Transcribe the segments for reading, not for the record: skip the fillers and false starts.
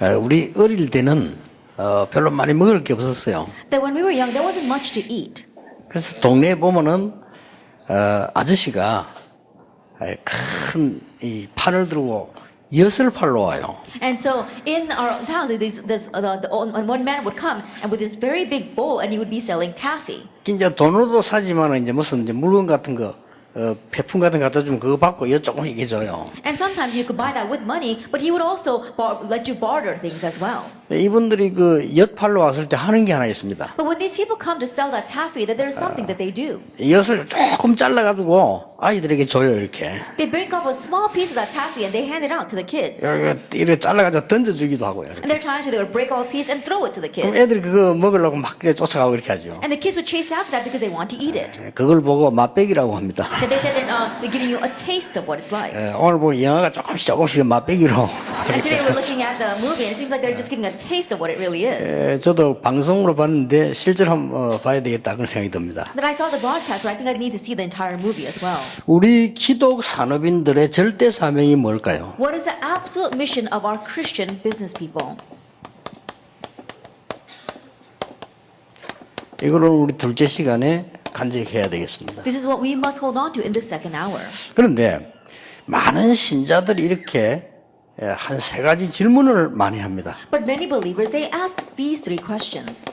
우리 어릴 때는 별로 많이 먹을 게 없었어요. That when we were young, there wasn't much to eat. 그래서 동네에 보면은 아저씨가 큰 이 판을 들고 엿을 팔러 와요. And so in our towns, one man would come and with this very big bowl, and he would be selling taffy. 이제 돈으로도 사지만 이제 무슨 이제 물건 같은 거 폐품 같은 거 갖다 주면 그거 받고 엿 조금 이게 줘요. And sometimes you could buy that with money, but he would also let you barter things as well. 이분들이 그 엿 팔러 왔을 때 하는 게 하나 있습니다. But when these people come to sell that taffy, that there's something that they do. 엿을 조금 잘라가지고 아이들에게 줘요 이렇게. They break off a small piece of that taffy and they hand it out to the kids. 이렇게 잘라가지고 던져주기도 하고요. And there are times where they would break off a piece and throw it to the 그럼 kids. 애들이 그거 먹으려고 막 쫓아가고 이렇게 하죠. And the kids would chase after that because they want to eat it. 그걸 보고 맛배기라고 합니다. And they said they're giving you a taste of what it's like. 오늘 보니 영화가 조금씩 맛배기로. And today we're looking at the movie and it seems like they're just giving a taste of what it really is. 저도 방송으로 봤는데 실제로 한번 봐야 되겠다 그런 생각이 듭니다. Then I saw the broadcast, but I think I need to see the entire movie as well. 우리 기독 산업인들의 절대 사명이 뭘까요? What is the absolute mission of our Christian business people? 이거를 우리 둘째 시간에 간직해야 되겠습니다. This is what we must hold on to in the second hour. 그런데 많은 신자들이 이렇게 한 세 가지 질문을 많이 합니다. But many believers, they ask these three questions.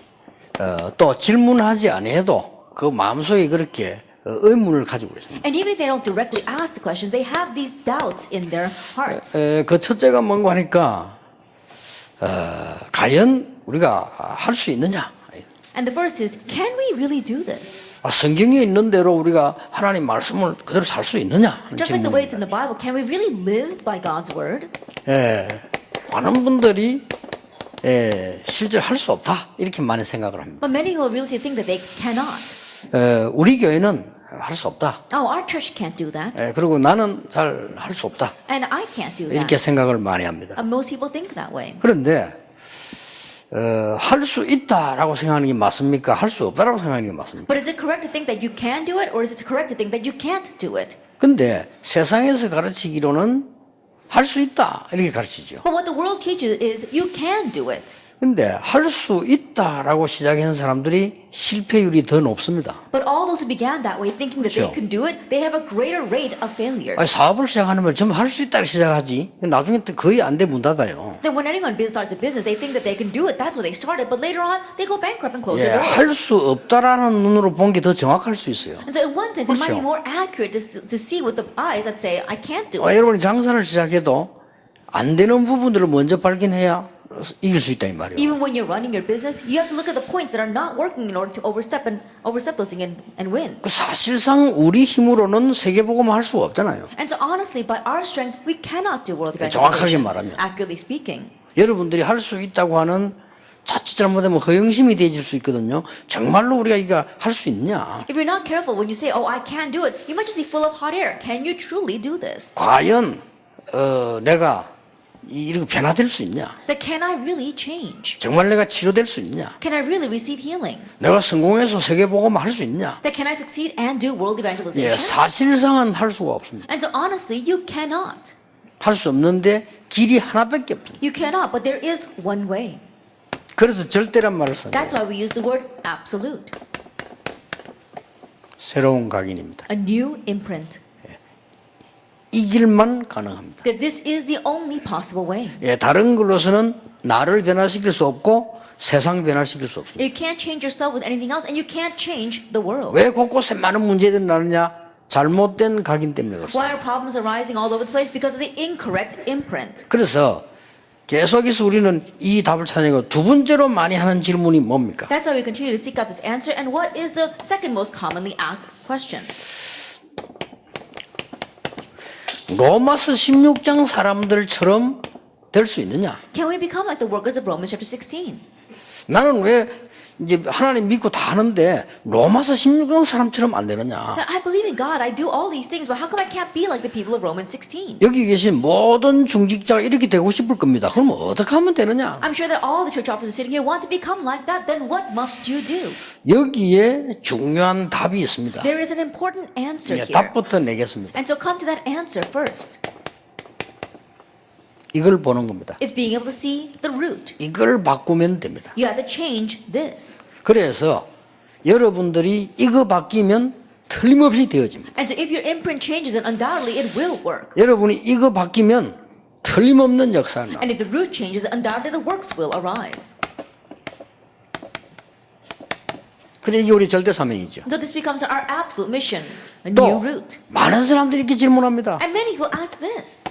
또 질문하지 않아도 그 마음속에 그렇게 의문을 가지고 있습니다. And even if they don't directly ask the questions, they have these doubts in their hearts. 그 첫째가 뭔가 하니까 과연 우리가 할 수 있느냐? And the first is, can we really do this? 성경에 있는 대로 우리가 하나님 말씀을 그대로 살 수 있느냐? Just like the way it's in the Bible, can we really live by God's word? 많은 분들이 실제로 할 수 없다 이렇게 많이 생각을 합니다. But many will really think that they cannot. 우리 교회는 할 수 없다. Oh, our church can't do that. 그리고 나는 잘 할 수 없다. And I can't do 이렇게 that. 생각을 많이 합니다. Most people think that way. 그런데 할 수 있다라고 생각하는 게 맞습니까? 할 수 없다라고 생각하는 게 맞습니까? But is it correct to think that you can do it, or is it correct to think that you can't do it? 근데 세상에서 가르치기로는 할 수 있다 이렇게 가르치죠. But what the world teaches is you can do it. 근데 할 수 있다라고 시작한 사람들이 실패율이 더 높습니다. But all those who began that way, thinking that they 그렇죠. can do it, they have a greater rate of failure. 아니, 사업을 시작하면 전부 할 수 있다 시작하지. 나중에 또 거의 안 돼 문 닫아요. Then when anyone starts a business, they think that they can do it. That's what they started. But later on, they go bankrupt and close their 할 doors. 수 없다라는 눈으로 본 게 더 정확할 수 있어요. And so in one sense, it might be 그렇죠. more accurate to see with the eyes that say, I can't do it. 여러분이 장사를 시작해도 안 되는 부분들을 먼저 발견해야 이길 수 있다 이 말이에요. Even when you're running your business, you have to look at the points that are not working in order to overstep those things and win. 사실상 우리 힘으로는 세계복음을 할 수가 없잖아요. And so honestly, by our strength, we cannot do world 정확하게 evangelization. 말하면. Accurately speaking. 여러분들이 할 수 있다고 하는 자칫 잘못하면 허영심이 되어질 수 있거든요. 정말로 우리가 이거 할 수 있냐? If you're not careful, when you say, oh, I can't do it, you might just be full of hot air. Can you truly do this? 과연 내가 이렇게 변화될 수 있냐? That can I really change? 정말 내가 치료될 수 있냐? Can I really receive healing? 내가 성공해서 세계복음을 할 수 있냐? That can I succeed and do world evangelization? 사실상은 할 수가 없습니다. And so honestly, you cannot. 할 수 없는데 길이 하나밖에 없습니다. You cannot, but there is one way. 그래서 절대란 말을 써요. That's why we use the word absolute. 새로운 각인입니다. A new imprint. 이 길만 가능합니다. That this is the only possible way. 다른 걸로서는 나를 변화시킬 수 없고 세상 변화시킬 수 없습니다. You can't change yourself with anything else, and you can't change the world. 왜 곳곳에 많은 문제들이 나느냐? 잘못된 각인 때문에 그렇습니다. Why are problems arising all over the place? Because of the incorrect imprint. 그래서 계속해서 우리는 이 답을 찾아내고 두 번째로 많이 하는 질문이 뭡니까? That's why we continue to seek out this answer. And what is the second most commonly asked question? 로마서 16장 사람들처럼 될 수 있느냐? Can we become like the workers of Romans chapter 16? 나는 왜 이제 하나님 믿고 다 하는데 로마서 16장 사람처럼 안 되느냐? Now, I believe in God. I do all these things, but how come I can't be like the people of Romans 16? 여기 계신 모든 중직자가 이렇게 되고 싶을 겁니다. 그럼 어떻게 하면 되느냐? I'm sure that all the church officers sitting here want to become like that. Then what must you do? 여기에 중요한 답이 있습니다. There is an important answer here. 답부터 내겠습니다. And so come to that answer first. 이걸 보는 겁니다. It's being able to see the root. 이걸 바꾸면 됩니다. You have to change this. 그래서 여러분들이 이거 바뀌면 틀림없이 되어집니다. And so if your imprint changes, then undoubtedly it will work. 여러분이 이거 바뀌면 틀림없는 역사가 나옵니다. And if the root changes, then undoubtedly the works will arise. 그래 이게 우리 절대 사명이죠. So this becomes our absolute mission, a 또 new root. 많은 사람들이 이렇게 질문합니다. And many will ask this.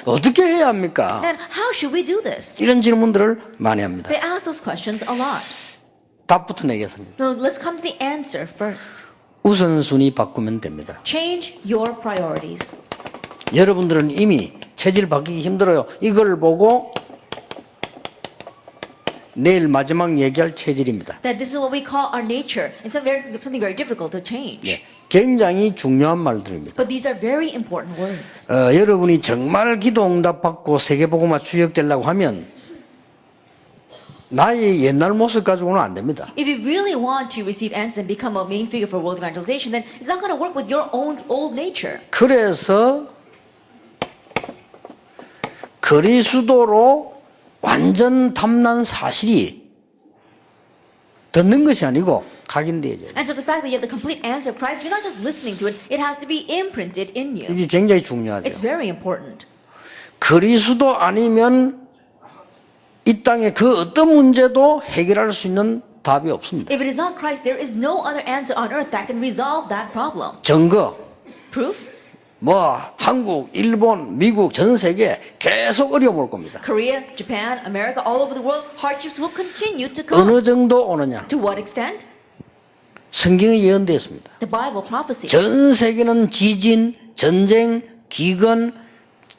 어떻게 해야 합니까? Then how should we do this? 이런 질문들을 많이 합니다. They ask those questions a lot. 답부터 내겠습니다. So let's come to the answer first. 우선순위 바꾸면 됩니다. Change your priorities. 여러분들은 이미 체질 바뀌기 힘들어요. 이걸 보고 내일 마지막 얘기할 체질입니다. That this is what we call our nature. It's something very difficult to change. 굉장히 중요한 말들입니다. But these are very important words. 여러분이 정말 기도 응답 받고 세계복음화 주역되려고 하면 나의 옛날 모습 가지고는 안 됩니다. If you really want to receive answers and become a main figure for world evangelization, then it's not going to work with your own old nature. 그래서 그리스도로 완전 탐난 사실이 듣는 것이 아니고 각인되어져요. And so the fact that you have the complete answer of Christ, you're not just listening to it, it has to be imprinted in you. 이게 굉장히 중요하죠. It's very important. 그리스도 아니면 이 땅에 그 어떤 문제도 해결할 수 있는 답이 없습니다. If it is not Christ, there is no other answer on earth that can resolve that problem. 증거, Proof? 뭐 한국, 일본, 미국, 전 세계 계속 어려움 올 겁니다. Korea, Japan, America, all over the world, hardships will continue to come. 어느 정도 오느냐? To what extent? 성경에 예언되었습니다. The Bible prophesies. 전 세계는 지진, 전쟁, 기근,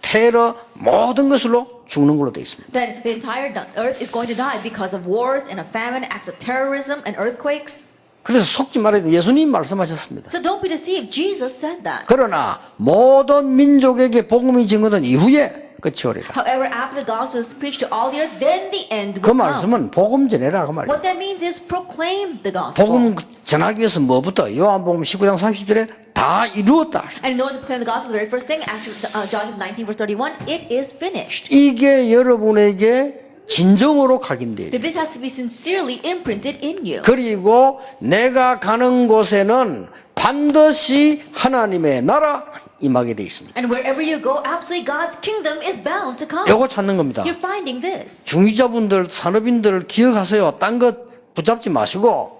테러 모든 것으로 죽는 걸로 되어 있습니다. That the entire earth is going to die because of wars and a famine, acts of terrorism and earthquakes. 그래서 속지 말아야 돼요. 예수님 말씀하셨습니다. So don't be deceived. Jesus said that. 그러나 모든 민족에게 복음이 증거된 이후에 끝이 오리라. However, after the gospel is preached to all the earth, then the end 그 will come. 말씀은 복음 전해라 그 말이에요. What that means is proclaim the gospel. 복음 전하기 위해서 뭐부터 요한복음 19장 30절에 다 이루었다. And in order to proclaim the gospel, the very first thing, actually, John 19 verse 31, it is finished. 이게 여러분에게 진정으로 각인돼요. That this has to be sincerely imprinted in you. 그리고 내가 가는 곳에는 반드시 하나님의 나라 임하게 돼 있습니다. And wherever you go, absolutely God's kingdom is bound to come. 이거 찾는 겁니다. You're finding this. 중위자분들, 산업인들 기억하세요. 딴 것 붙잡지 마시고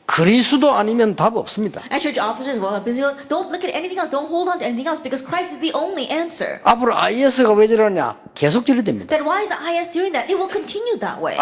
그리스도 아니면 답 없습니다. And church officers, well, don't look at anything else. Don't hold on to anything else because Christ is the only answer. 앞으로 IS가 왜 저러냐? 계속 저래 됩니다. Then why is the IS doing that? It will continue that way.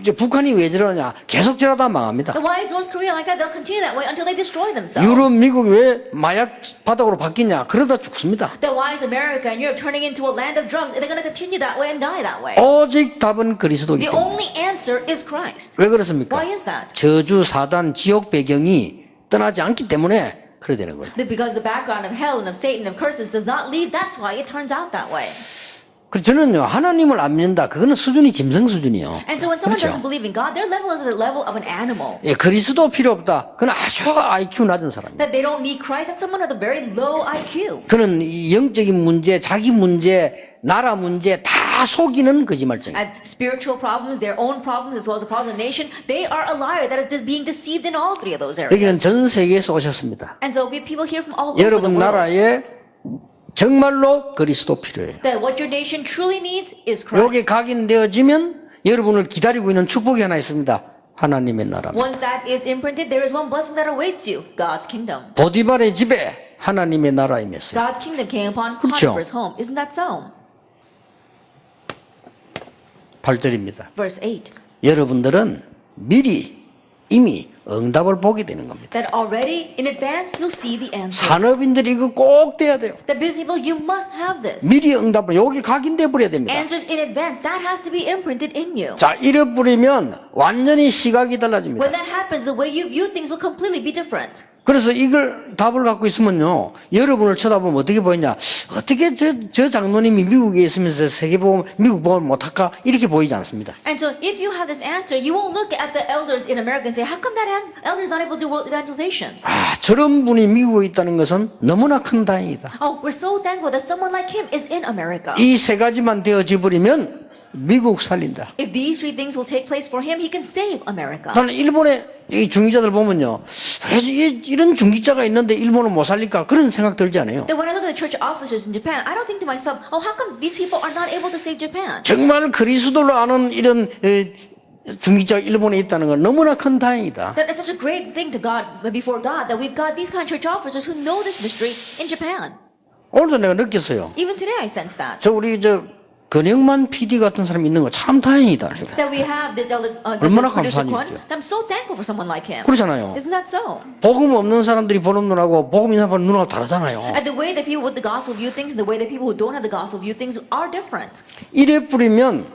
이제 북한이 왜 저러냐? 계속 저러다 망합니다. Then why is North Korea like that? They'll continue that way until they destroy themselves. 유럽, 미국이 왜 마약 바닥으로 바뀌냐? 그러다 죽습니다. Then why is America and Europe turning into a land of drugs? They're going to continue that way and die that way. 오직 답은 그리스도이기 The 때문에. only answer is Christ. 왜 그렇습니까? Why is that? 저주, 사단, 지옥 배경이 떠나지 않기 때문에 그래 되는 거예요. Because the background of hell and of Satan and curses does not leave. That's why it turns out that way. 그래서 저는요 하나님을 안 믿는다. 그거는 수준이 짐승 수준이요. And so when someone 그렇죠? doesn't believe in God, their level is the level of an animal. 예, 그리스도 필요 없다. 그는 아주 IQ 낮은 사람이에요. That they don't need Christ. That's someone with a very low IQ. 그는 이 영적인 문제, 자기 문제, 나라 문제 다 속이는 거짓말쟁이. And spiritual problems, their own problems, as well as the problems of the nation, they are a liar that is just being deceived in all three of those 여기는 areas. 전 세계에서 오셨습니다. And so we have people here from all over the 여러분 world. 나라에 정말로 그리스도 필요해요. That what your nation truly needs is 여기 Christ. 각인되어지면 여러분을 기다리고 있는 축복이 하나 있습니다. 하나님의 나라입니다. Once that is imprinted, there is one blessing that awaits you: God's kingdom. 보디발의 집에 하나님의 나라 임했어요. God's kingdom came upon 그렇죠. Potiphar's home. Isn't that so? 8절입니다. Verse 8. 여러분들은 미리 이미 응답을 보게 되는 겁니다. That already in advance you'll see the answers. 산업인들이 이거 꼭 돼야 돼요. The busy people, you must have this. 미리 응답을 여기 각인돼 버려야 됩니다. Answers in advance. That has to be imprinted in you. 자, 잃어버리면 완전히 시각이 달라집니다. When that happens, the way you view things will completely be different. 그래서 이걸 답을 갖고 있으면요, 여러분을 쳐다보면 어떻게 보이냐? 어떻게 저 장로님이 미국에 있으면서 세계복음, 미국 복음을 못할까? 이렇게 보이지 않습니다. And so if you have this answer, you won't look at the elders in America and say, how come that elder is not able to do world evangelization? 아, 저런 분이 미국에 있다는 것은 너무나 큰 다행이다. Oh, we're so thankful that someone like him is in America. 이 세 가지만 되어져 버리면 미국 살린다. If these three things will take place for him, he can save America. 나는 일본의 이 중기자들 보면요, 왜 이런 중기자가 있는데 일본은 못 살릴까? 그런 생각 들지 않아요. Then when I look at the church officers in Japan, I don't think to myself, oh, how come these people are not able to save Japan? 정말 그리스도를 아는 이런 중기자가 일본에 있다는 건 너무나 큰 다행이다. That is such a great thing to God, before God, that we've got these kind of church officers who know this mystery in Japan. 오늘도 내가 느꼈어요. Even today I sense that. 우리 근영만 PD 같은 사람이 있는 거 참 다행이다. That we have this, 얼마나 this producer 감사한 Kwon. 일이죠. That I'm so thankful for someone like him. 그렇잖아요. Isn't that so? 복음 없는 사람들이 보는 눈하고 복음 있는 사람 눈하고 다르잖아요. And the way that people with the gospel view things and the way that people who don't have the gospel view things are different. 이래 뿌리면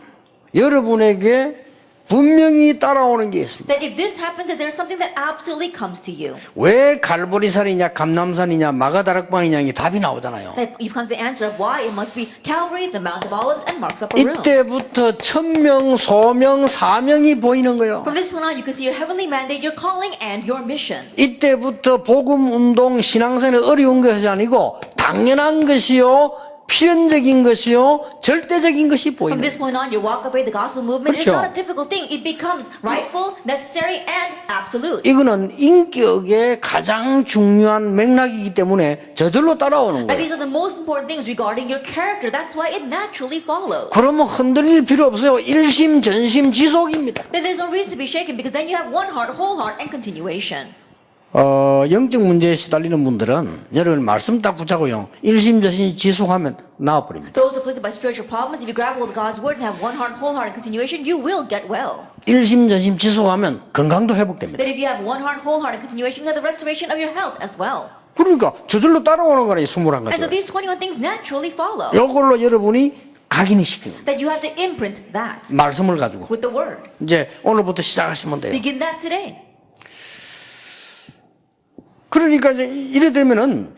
여러분에게 분명히 따라오는 게 있습니다. That if this happens, that there's something that absolutely comes to you. 왜 갈보리산이냐 감남산이냐 마가다락방이냐 이게 답이 나오잖아요. That you've come to the answer of why it must be Calvary, the Mount of Olives, and Mark's Upper Room. 이때부터 천명, 소명, 사명이 보이는 거예요. From this point on, you can see your heavenly mandate, your calling, and your mission. 이때부터 복음 운동 신앙생활이 어려운 것이 아니고 당연한 것이요 필연적인 것이요 절대적인 것이 From 보이는 this point on, your walk of faith, the gospel movement, is 그렇죠. not a difficult thing. It becomes rightful, necessary, and absolute. 이거는 인격의 가장 중요한 맥락이기 때문에 저절로 따라오는 And 거예요. these are the most important things regarding your character. That's why it naturally follows. 그러면 흔들릴 필요 없어요. 일심 전심 지속입니다. Then there's no reason to be shaken because then you have one heart, whole heart, and continuation. 영적 문제에 시달리는 분들은 여러분 말씀 딱 붙잡고요. 일심전심 지속하면 나와버립니다. Those afflicted by spiritual problems, if you grab hold of God's word and have one heart, whole heart, and continuation, you will get well. 일심전심 지속하면 건강도 회복됩니다. That if you have one heart, whole heart, and continuation, you have the restoration of your health as well. 그러니까 저절로 따라오는 거라 이 21가지. And so these 21 things naturally follow. 이걸로 여러분이 각인시키는 거예요. That you have to imprint that 말씀을 가지고. with the word. 이제 오늘부터 시작하시면 돼요. Begin that today. 그러니까 이제 이래 되면은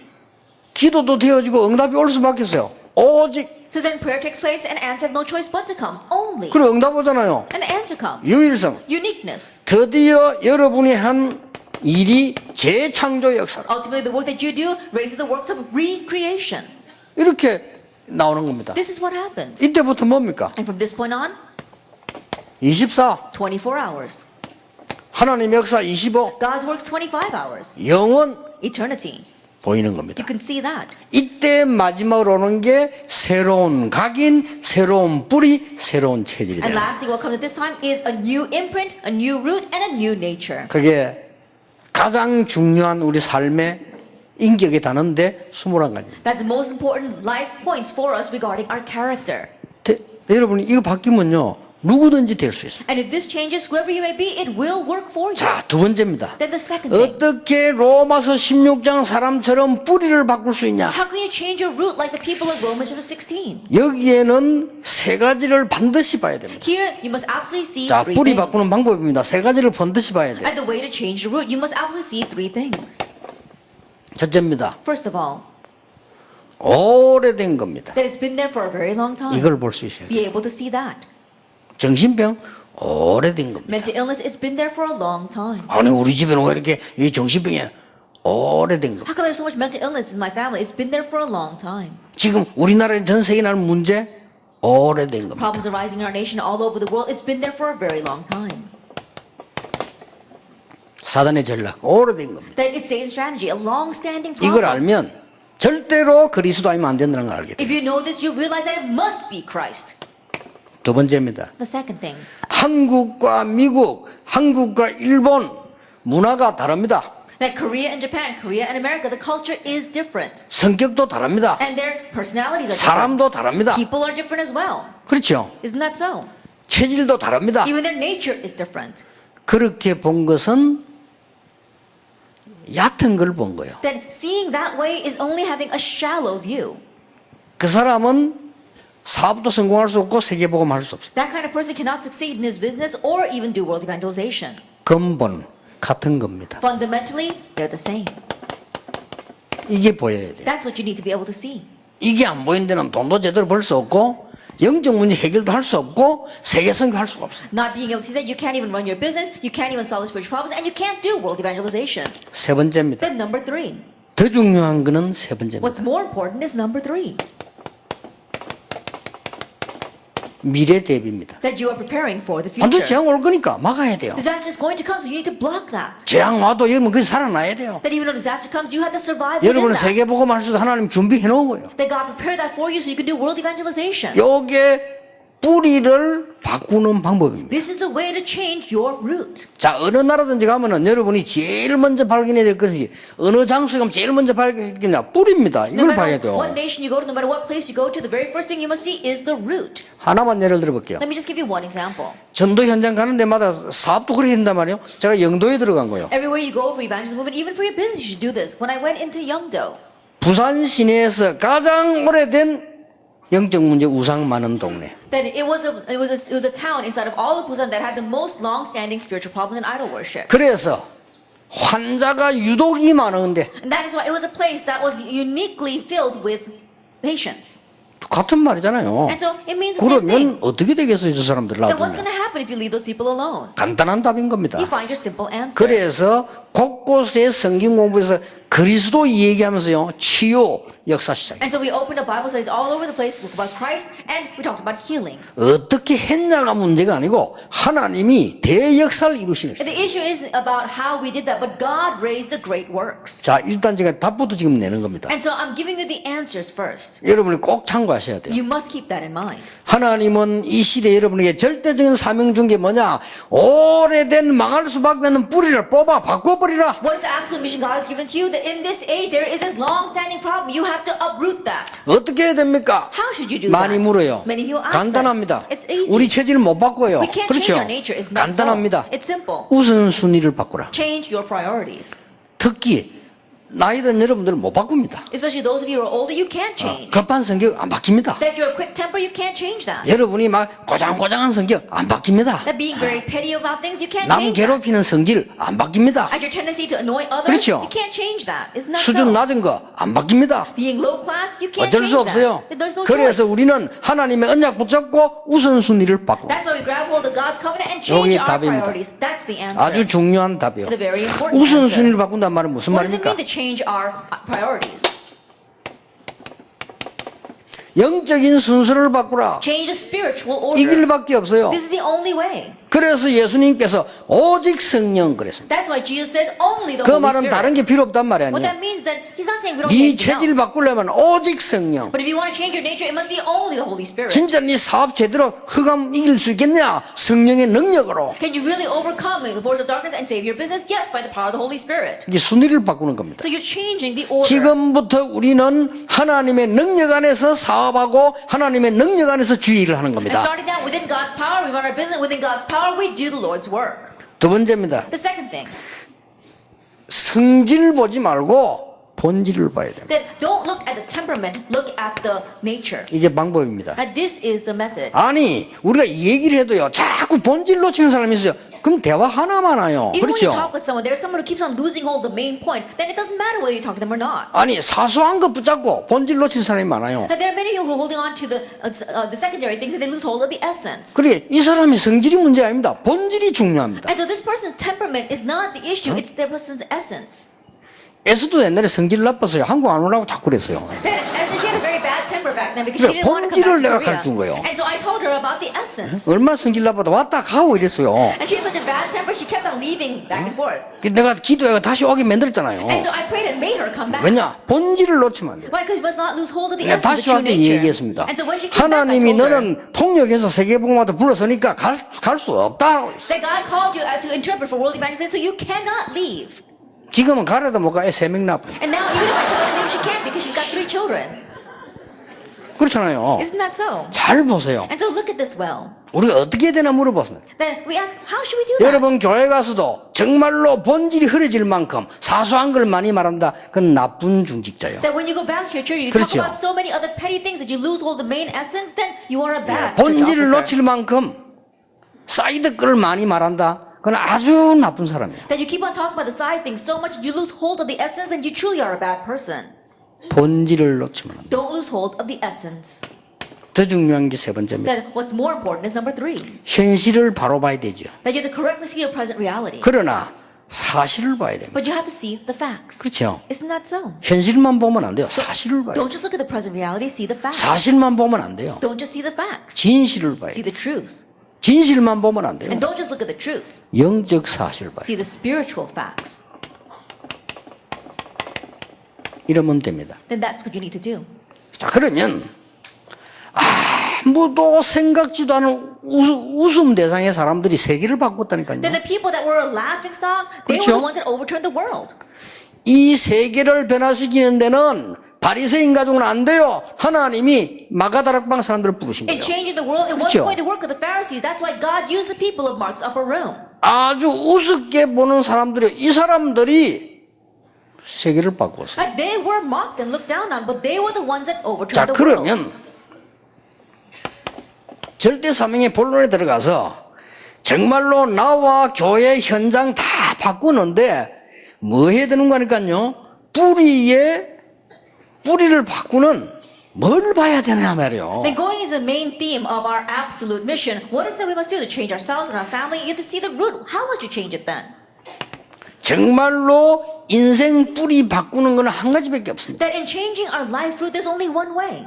기도도 되어지고 응답이 올 수밖에 없어요. 오직 So then prayer takes place and answer have no choice but to come. Only. 그리고 응답 오잖아요. And the answer comes. 유일성. Uniqueness. 드디어 여러분이 한 일이 재창조 역사. Ultimately, the work that you do raises the works of recreation. 이렇게 나오는 겁니다. This is what happens. 이때부터 뭡니까? And from this point on, 24. 24 hours. 하나님 역사 25. God's works 25 hours. 영원 Eternity. 보이는 겁니다. You can see that. 이때 마지막으로 오는 게 새로운 각인, 새로운 뿌리, 새로운 체질이 And 돼요. lastly, what comes at this time is a new imprint, a new root, and a new nature. 그게 가장 중요한 우리 삶의 인격에 다는데 21가지. That's the most important life points for us regarding our character. 여러분이 이거 바뀌면요. 누구든지 될 수 있어요. And if this changes, whoever you may be, it will work for you. 자, 두 번째입니다. Then the second thing. 어떻게 로마서 16장 사람처럼 뿌리를 바꿀 수 있냐? How can you change your root like the people of Romans chapter 16? 여기에는 세 가지를 반드시 봐야 됩니다. Here, you must absolutely see 자, three 뿌리 things. 바꾸는 방법입니다. 세 가지를 반드시 봐야 돼요. And the way to change the root, you must absolutely see three things. 첫째입니다. First of all, 오래된 겁니다. that it's been there for a very long time. 이걸 볼 수 있어요. Be able to see that. 정신병 오래된 겁니다. Mental illness, it's been there for a long time. 아니 우리 집에는 왜 이렇게 이 정신병이 오래된 겁니다. How come there's so much mental illness in my family? It's been there for a long time. 지금 우리나라에 전 세계에 나는 문제 오래된 겁니다. Problems arising in our nation all over the world, it's been there for a very long time. 사단의 전략 오래된 겁니다. That it's Satan's strategy, a long-standing 이걸 problem. 알면 절대로 그리스도 아니면 안 된다는 걸 알게 돼요. If you know this, you realize that it must be Christ. 두 번째입니다. The second thing, 한국과 미국, 한국과 일본 문화가 다릅니다. that Korea and Japan, Korea and America, the culture is different. 성격도 다릅니다. And their personalities are different. 사람도 다릅니다. People are different as well. 그렇죠. Isn't that so? 체질도 다릅니다. Even their nature is different. 그렇게 본 것은 얕은 걸 본 거예요. Then seeing that way is only having a shallow view. 그 사람은 사업도 성공할 수 없고 세계복음 할 수 없어요. That kind of person cannot succeed in his business or even do world evangelization. 근본 같은 겁니다. Fundamentally, they're the same. 이게 보여야 돼요. That's what you need to be able to see. 이게 안 보이는 데는 돈도 제대로 벌 수 없고 영적 문제 해결도 할 수 없고 세계 선교 할 수가 없어요. Not being able to see that, you can't even run your business, you can't even solve the spiritual problems, and you can't do world evangelization. 세 번째입니다. Then number 3. 더 중요한 거는 세 번째입니다. What's more important is number 3. 미래 대비입니다. That you are preparing for the 반드시 future. 재앙 올 거니까 막아야 돼요. Disaster is going to come, so you need to block that. 재앙 와도 여러분 거기 살아나야 돼요. That even though disaster comes, you have to survive within 여러분은 that. 세계복음 할 수도 하나님 준비해 놓은 거예요. That God prepared that for you so you can do world evangelization. 요게 뿌리를 바꾸는 방법입니다. This is the way to change your root. 자, 어느 나라든지 가면은 여러분이 제일 먼저 발견해야 될 것이 어느 장소에 가면 제일 먼저 발견이냐 뿌리입니다. No 이걸 봐야 matter 돼요. what nation you go to, no matter what place you go to, the very first thing you must see is the root. 하나만 예를 들어 볼게요. Let me just give you one example. 전도 현장 가는 데마다 사업도 그렇게 한단 말이에요. 제가 영도에 들어간 거예요. Everywhere you go for evangelism movement, even for your business, you should do this. When I went into Yeongdo, 부산 시내에서 가장 오래된 영적 문제 우상 많은 동네. that it was a town inside of all of Busan that had the most long-standing spiritual problems and idol worship. 그래서 환자가 유독이 많은데 And that is why it was a place that was uniquely filled with patients. 같은 말이잖아요. And so it means the same thing. 그러면 어떻게 되겠어요, 저 사람들 Then what's going 놔두면? to happen if you leave those people alone? 간단한 답인 겁니다. You find your simple answer. 그래서 곳곳에 성경 공부에서 그리스도 얘기하면서요 치유 역사 시작. And so we opened up Bible studies all over the place. We spoke about Christ and we talked about healing. 어떻게 했냐가 문제가 아니고 하나님이 대역사를 이루시는. And the issue isn't about how we did that, but God raised the great works. 자, 일단 제가 답부터 지금 내는 겁니다. And so I'm giving you the answers first. 여러분이 꼭 참고하셔야 돼요. You must keep that in mind. 하나님은 이 시대에 여러분에게 절대적인 사명 준 게 뭐냐? 오래된 망할 수밖에 없는 뿌리를 뽑아 바꿔버리라. What is the absolute mission God has given to you? That in this age there is this long-standing problem. You have to uproot that. 어떻게 해야 됩니까? How should you do 많이 that? 물어요. Many people ask 간단합니다. this. It's easy. 우리 체질을 못 바꿔요. We can't change 그렇죠? our nature. It's not so. 간단합니다. It's simple. 우선순위를 바꾸라. Change your priorities. 특히 나이 든 여러분들은 못 바꿉니다. Especially those of you who are older, you can't change. 급한 성격 안 바뀝니다. That you're a quick temper, you can't change that. 여러분이 막 고장고장한 성격 안 바뀝니다. That being very petty about things, you can't 남 change that. 괴롭히는 성질 안 바뀝니다. And your tendency to annoy others, 그렇죠. you can't change that. Isn't that 수준 so? 낮은 거 안 바뀝니다. Being low class, you can't 어쩔 수 change 없어요. that. There's no 그래서 choice. 우리는 하나님의 언약 붙잡고 우선순위를 바꾸고 That's why we grab hold of God's covenant and change 여기 our 답입니다. priorities. That's the answer. 아주 중요한 답이에요. The very important 우선순위를 answer. 바꾼다는 말은 무슨 What does it 말입니까? mean to change our priorities? 영적인 순서를 바꾸라. Change the spiritual 이 order. 길밖에 없어요. This is the only way. 그래서 예수님께서 오직 성령 그랬습니다. That's why Jesus said only the 그 Holy 말은 다른 Spirit. 게 필요 없단 말이 What 아니에요. that means then, he's not saying we don't 네 need anything 체질 else. 바꾸려면 오직 성령. But if you want to change your nature, it must be only the Holy Spirit. 진짜 네 사업 제대로 흑암 이길 수 있겠냐? 성령의 능력으로. Can you really overcome the force of darkness and save your business? Yes, by the power of the Holy Spirit. 이게 순위를 바꾸는 겁니다. So you're changing the order. 지금부터 우리는 하나님의 능력 안에서 사업하고 하나님의 능력 안에서 주의를 하는 And 겁니다. starting down within God's power, we run our business. Within God's power, we do the Lord's work. 두 번째입니다. The second thing, 성질 보지 말고 본질을 봐야 됩니다. that don't look at the temperament, look at the nature. 이게 방법입니다. And this is the method. 아니 우리가 얘기를 해도요 자꾸 본질 놓치는 사람이 있어요. 그럼 대화 하나만 와요. Even when you 그렇죠? talk with someone, there's someone who keeps on losing hold of the main point. Then it doesn't matter whether you talk to them or not. 아니 사소한 거 붙잡고 본질 놓친 사람이 많아요. And there are many who are holding on to the secondary things and they lose hold of the essence. 그래 이 사람이 성질이 문제 아닙니다. 본질이 중요합니다. And so this person's temperament is not the issue, it's their person's essence. 에스도 옛날에 성질 나빠서요. 한국 안 오라고 자꾸 그랬어요. Then Esther, she had a very bad temper back then because 그래, she didn't want to come 본질을 내가 back to 가르친 거예요. Korea. And so I told her about the essence. 얼마나 성질 나빠도 왔다 가고 이랬어요. And she had such a bad temper, she kept on leaving back and forth. 내가 기도해가 다시 오게 만들었잖아요. And so I prayed and made her come back. 왜냐? 본질을 놓치면 안 돼요. Why? Because you must not lose hold of the 내가 essence, 다시 the true 와게 nature. 얘기했습니다. And so when she came back, I 하나님이 told her 너는 통역해서 세계복음화도 불러서니까 갈 수 없다. that God called you to interpret for world evangelism, so you cannot leave. 지금은 가려도 못 가. 애 3명 낳고. And now even if I tell her to leave, she can't because she's got 3 children. 그렇잖아요. Isn't that so? 잘 보세요. And so look at this well. 우리가 어떻게 해야 되나 물어봤습니다. Then we ask, how should we do that? 여러분 교회 가서도 정말로 본질이 흐려질 만큼 사소한 걸 많이 말한다. 그건 나쁜 중직자예요. That when you go back to your church, you 그렇죠. talk about so many other petty things that you lose hold of the main essence, then you are a bad church 본질을 officer. 놓칠 만큼 사이드 걸 많이 말한다. 그건 아주 나쁜 사람이에요. That you keep on talking about the side things so much that you lose hold of the essence, then you truly are a bad person. 본질을 놓치면 안 돼. Don't lose hold of the essence. 더 중요한 게 세 번째입니다. Then what's more important is number 3. 현실을 바로 봐야 되죠. That you have to correctly see your present reality. 그러나 사실을 봐야 됩니다. But you have to see the facts. 그렇죠? Isn't that so? 현실만 보면 안 돼요. 사실을 봐야 돼요. Don't just look at the present reality, see the facts. 사실만 보면 안 돼요. Don't just see the facts. 진실을 봐야 See 돼요. the truth. 진실만 보면 안 돼요. And don't just look at the truth. 영적 사실을 봐야 돼요. See the spiritual facts. 이러면 됩니다. Then that's what you need to do. 자, 그러면 아무도 생각지도 않은 웃음 대상의 사람들이 세계를 바꿨다니까요. Then the people that were a laughing stock, they 그렇죠? were the ones that overturned the world. 이 세계를 변화시키는 데는 바리새인 가족은 안 돼요. 하나님이 마가다락방 사람들을 부르신 In 거예요. changing the world, it wasn't 그렇죠? going to work with the Pharisees. That's why God used the people of Mark's upper room. 아주 우습게 보는 사람들이 이 사람들이 세계를 바꿨어요. Like they were mocked and looked down on, but they were the ones that 자, overturned the world. 그러면 절대 사명의 본론에 들어가서 정말로 나와 교회 현장 다 바꾸는데 뭐 해야 되는 거니까요? 뿌리를 바꾸는 뭘 봐야 되냐 말이에요. Then going into the main theme of our absolute mission, what is that we must do to change ourselves and our family? You have to see the root. How must you change it then? 정말로 인생 뿌리 바꾸는 건 한 가지밖에 없습니다. That in changing our life root, there's only one way.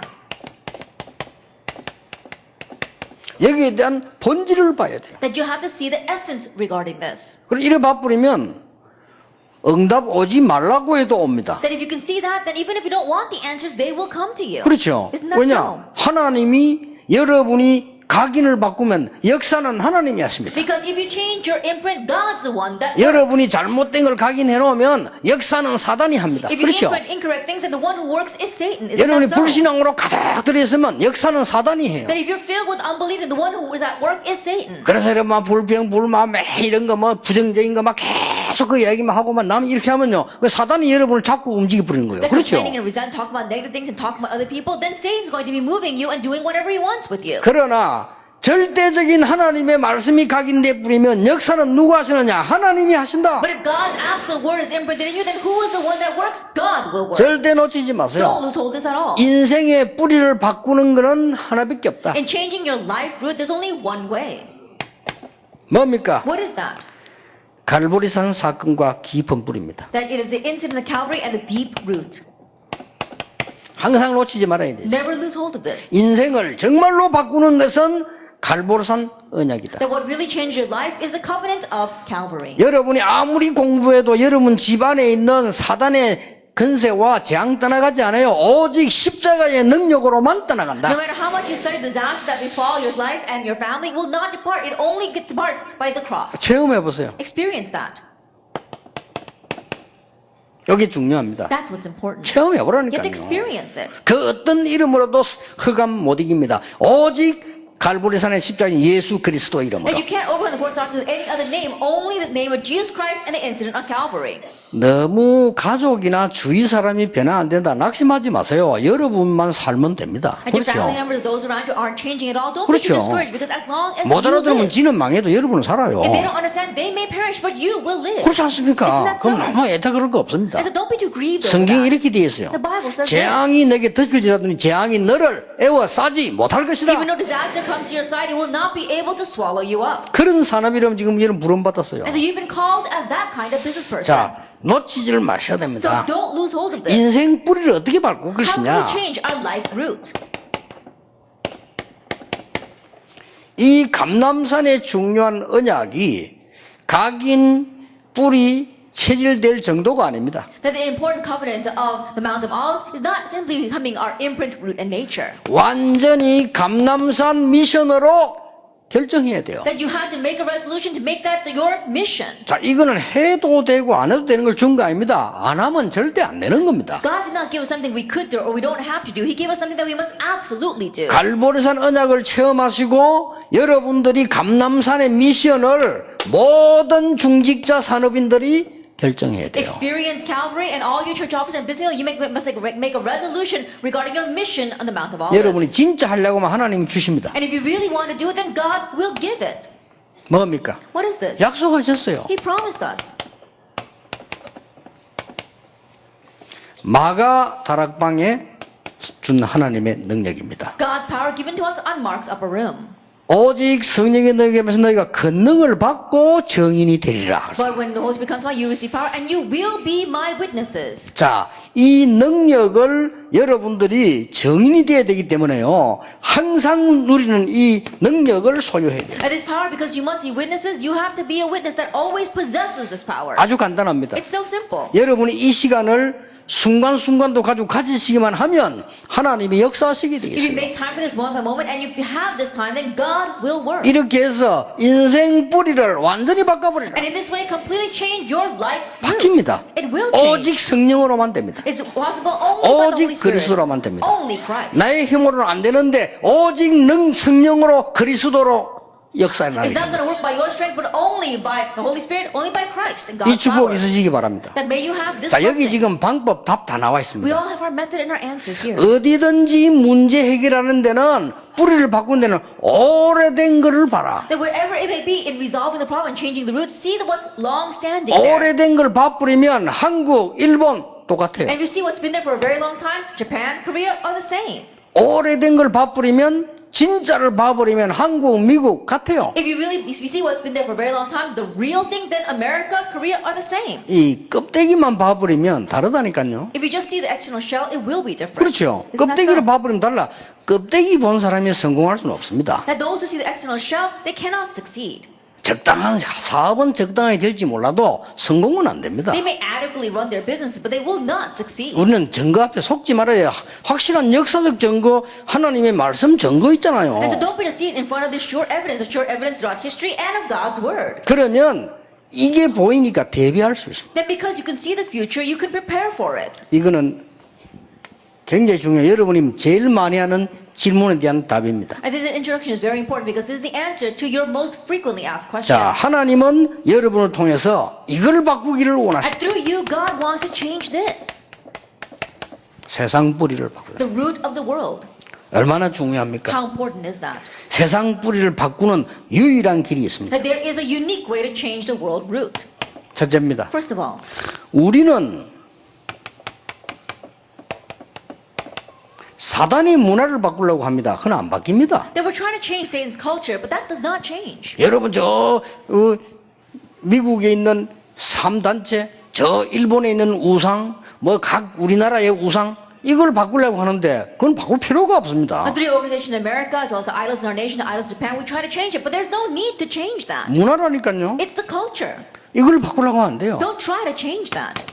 여기에 대한 본질을 봐야 돼요. That you have to see the essence regarding this. 그리고 이래 봐버리면 응답 오지 말라고 해도 옵니다. That if you can see that, then even if you don't want the answers, they will come to you. 그렇죠. Isn't that so? 왜냐? 하나님이 여러분이 각인을 바꾸면 역사는 하나님이 하십니다. Because if you change your imprint, God's the one that 여러분이 works. 잘못된 걸 각인해 놓으면 역사는 사단이 합니다. If you 그렇죠? imprint incorrect things, then the one who works is Satan. Isn't 여러분이 that so? 불신앙으로 가득 들어있으면 역사는 사단이 해요. That if you're filled with unbelief, then the one who is at work is Satan. 그래서 여러분 막 불평, 불만, 이런 거 뭐 부정적인 거 막 계속 그 얘기만 하고만 남이 이렇게 하면요, 그 사단이 여러분을 자꾸 움직여 버리는 거예요. That 그렇죠? complaining and resent, talking about negative things and talking about other people, then Satan's going to be moving you and doing whatever he wants with you. 그러나 절대적인 하나님의 말씀이 각인돼 뿌리면 역사는 누가 하시느냐? 하나님이 하신다. But if God's absolute word is imprinted in you, then who is the one that works? God will work. 절대 놓치지 Don't 마세요. lose hold of this at all. 인생의 뿌리를 바꾸는 거는 하나밖에 없다. In changing your life root, there's only one way. 뭡니까? What is that? 갈보리산 사건과 깊은 뿌리입니다. That it is the incident of Calvary and the deep root. 항상 놓치지 말아야 돼요. Never lose hold of this. 인생을 정말로 바꾸는 것은 갈보리산 언약이다. That what really changed your life is the covenant of Calvary. 여러분이 아무리 공부해도 여러분 집안에 있는 사단의 근세와 재앙 떠나가지 않아요. 오직 십자가의 능력으로만 No 떠나간다. matter how much you study disasters that befall your life and your family will not depart. It only departs by the cross. 체험해 보세요. Experience that. 여기 중요합니다. That's what's important. 체험해 You have to 보라니까요. experience it. 그 어떤 이름으로도 흑암 못 이깁니다. 오직 갈보리산의 십자가인 예수 그리스도 이름으로. And you can't overcome the force of darkness with any other name, only the name of Jesus Christ and the incident on Calvary. 너무 가족이나 주위 사람이 변화 안 된다. 낙심하지 마세요. 여러분만 살면 됩니다. And your family 그렇죠. members, those around you aren't changing at all. Don't be too 그렇죠. discouraged because as long as 못 you 알아들으면 live, 지는 망해도 여러분은 살아요. if they don't understand, they may perish, but you will live. 그렇지 않습니까? Isn't that so? 그럼 너무 애타 그럴 거 없습니다. And so don't be too grieved over 성경이 that. 이렇게 되어 있어요. The Bible says 재앙이 내게 덮일지라더니 재앙이 너를 애워싸지 못할 것이다. Even though disaster comes to your side, it will not be able to swallow you up. 그런 사람이라면 지금 이런 부름받았어요. And so you've been called as that kind of business person. 자, 놓치지를 마셔야 So 됩니다. don't lose hold of this. 인생 뿌리를 어떻게 밟고 How can 것이냐. we change our life root? 이 감람산의 중요한 언약이 각인 뿌리 체질될 정도가 아닙니다. That the important covenant of the Mount of Olives is not simply becoming our imprint, root, and nature. 완전히 감람산 미션으로 결정해야 돼요. That you have to make a resolution to make that your mission. 자, 이거는 해도 되고 안 해도 되는 걸 준 거 아닙니다. 안 하면 절대 안 되는 겁니다. God did not give us something we could do or we don't have to do. He gave us something that we must absolutely do. 갈보리산 언약을 체험하시고 여러분들이 감람산의 미션을 모든 중직자 산업인들이 결정해야 돼요. Experience Calvary and all your church officers and business, you must make a resolution regarding your mission on the Mount of 여러분이 Olives. 진짜 하려고 하면 하나님이 주십니다. And if you really want to do it, then God will give it. 뭡니까? What is this? 약속하셨어요. He promised us. 마가 다락방에 준 하나님의 능력입니다. God's power given to us on Mark's upper room. 오직 성령의 능력에서 너희가 권능을 받고 증인이 되리라. But when the Holy Spirit comes on, you receive power and you will be my witnesses. 자, 이 능력을 여러분들이 증인이 되어야 되기 때문에요. 항상 누리는 이 능력을 소유해야 돼요. And this power, because you must be witnesses, you have to be a witness that always possesses this power. 아주 간단합니다. It's so simple. 여러분이 이 시간을 순간순간도 가지고 가지시기만 하면 하나님이 역사하시게 If you 되겠어요. make time for this moment by moment, and if you have this time, then God will work. 이렇게 해서 인생 뿌리를 완전히 바꿔버리라. And in this way, completely change your life root. 바뀝니다. It will change. 오직 성령으로만 됩니다. It's possible only by the Holy 오직 Spirit. 그리스도로만 됩니다. Only Christ. 나의 힘으로는 안 되는데 오직 성령으로 그리스도로 역사에 It's not 나게. going to work by your strength, but only by the Holy Spirit, only by Christ and 이 God's 축복 power. 있으시기 바랍니다. That may you have this 자, 여기 blessing. 지금 방법 답 다 나와 We 있습니다. all have our method and our answer here. 어디든지 문제 해결하는 데는 뿌리를 바꾸는 데는 오래된 거를 봐라. That wherever it may be in resolving the problem and changing the roots, see what's long standing there. 오래된 걸 봐버리면 한국, 일본 똑같아요. And if you see what's been there for a very long time, Japan, Korea are the same. 오래된 걸 봐버리면 진짜를 봐버리면 한국, 미국 같아요. If you see what's been there for a very long time, the real thing, then America, Korea are the same. 이 껍데기만 봐버리면 다르다니까요. If you just see the external shell, it will be different. 그렇죠. Isn't that 껍데기를 so? 봐버리면 달라. 껍데기 본 사람이 성공할 수는 없습니다. That those who see the external shell, they cannot succeed. 적당한 사업은 적당하게 될지 몰라도 성공은 안 됩니다. They may adequately run their businesses, but they will not succeed. 우리는 증거 앞에 속지 말아야 확실한 역사적 증거, 하나님의 말씀 증거 있잖아요. And so don't be deceived in front of this sure evidence throughout history and of God's word. 그러면 이게 보이니까 대비할 수 있습니다. Then because you can see the future, you can prepare for it. 이거는 굉장히 중요해요. 여러분이 제일 많이 하는 질문에 대한 답입니다. And this introduction is very important because this is the answer to your most frequently asked questions. 자, 하나님은 여러분을 통해서 이걸 바꾸기를 원하십니다. And through you, God wants to change this. 세상 뿌리를 바꾸라. The root of the world. 얼마나 중요합니까? How important is that? 세상 뿌리를 바꾸는 유일한 길이 있습니다. That there is a unique way to change the world root. 첫째입니다. First of all, 우리는 사단이 문화를 바꾸려고 합니다. 그건 안 바뀝니다. they were trying to change Satan's culture, but that does not change. 여러분 미국에 있는 3단체, 저 일본에 있는 우상, 뭐 각 우리나라의 우상 이걸 바꾸려고 하는데 그건 바꿀 필요가 없습니다. The three organizations in America, as well as the idols in our nation, the idols in Japan, we try to change it, but there's no need to change that. 문화라니까요. It's the culture. 이걸 바꾸려고 하면 안 돼요. Don't try to change that.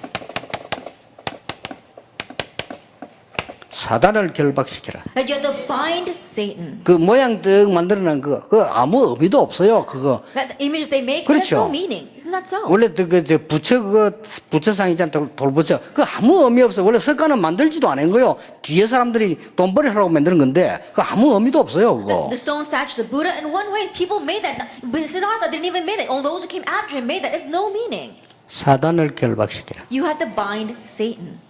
사단을 결박시켜라. That you have to bind Satan. 그 모양 떡 만들어낸 그거 아무 의미도 없어요. 그거 That image that they make has 그렇죠. no meaning. Isn't that so? 원래 저 부처 부처상 있잖아 돌부처 그 아무 의미 없어. 원래 석가는 만들지도 않은 거요. 뒤에 사람들이 돈벌이 하려고 만드는 건데 그 아무 의미도 없어요. 그거. The stone statues of Buddha, in one way, people made that. But Siddhartha didn't even make that. All those who came after him made that. It's no meaning. 사단을 결박시켜라. You have to bind Satan.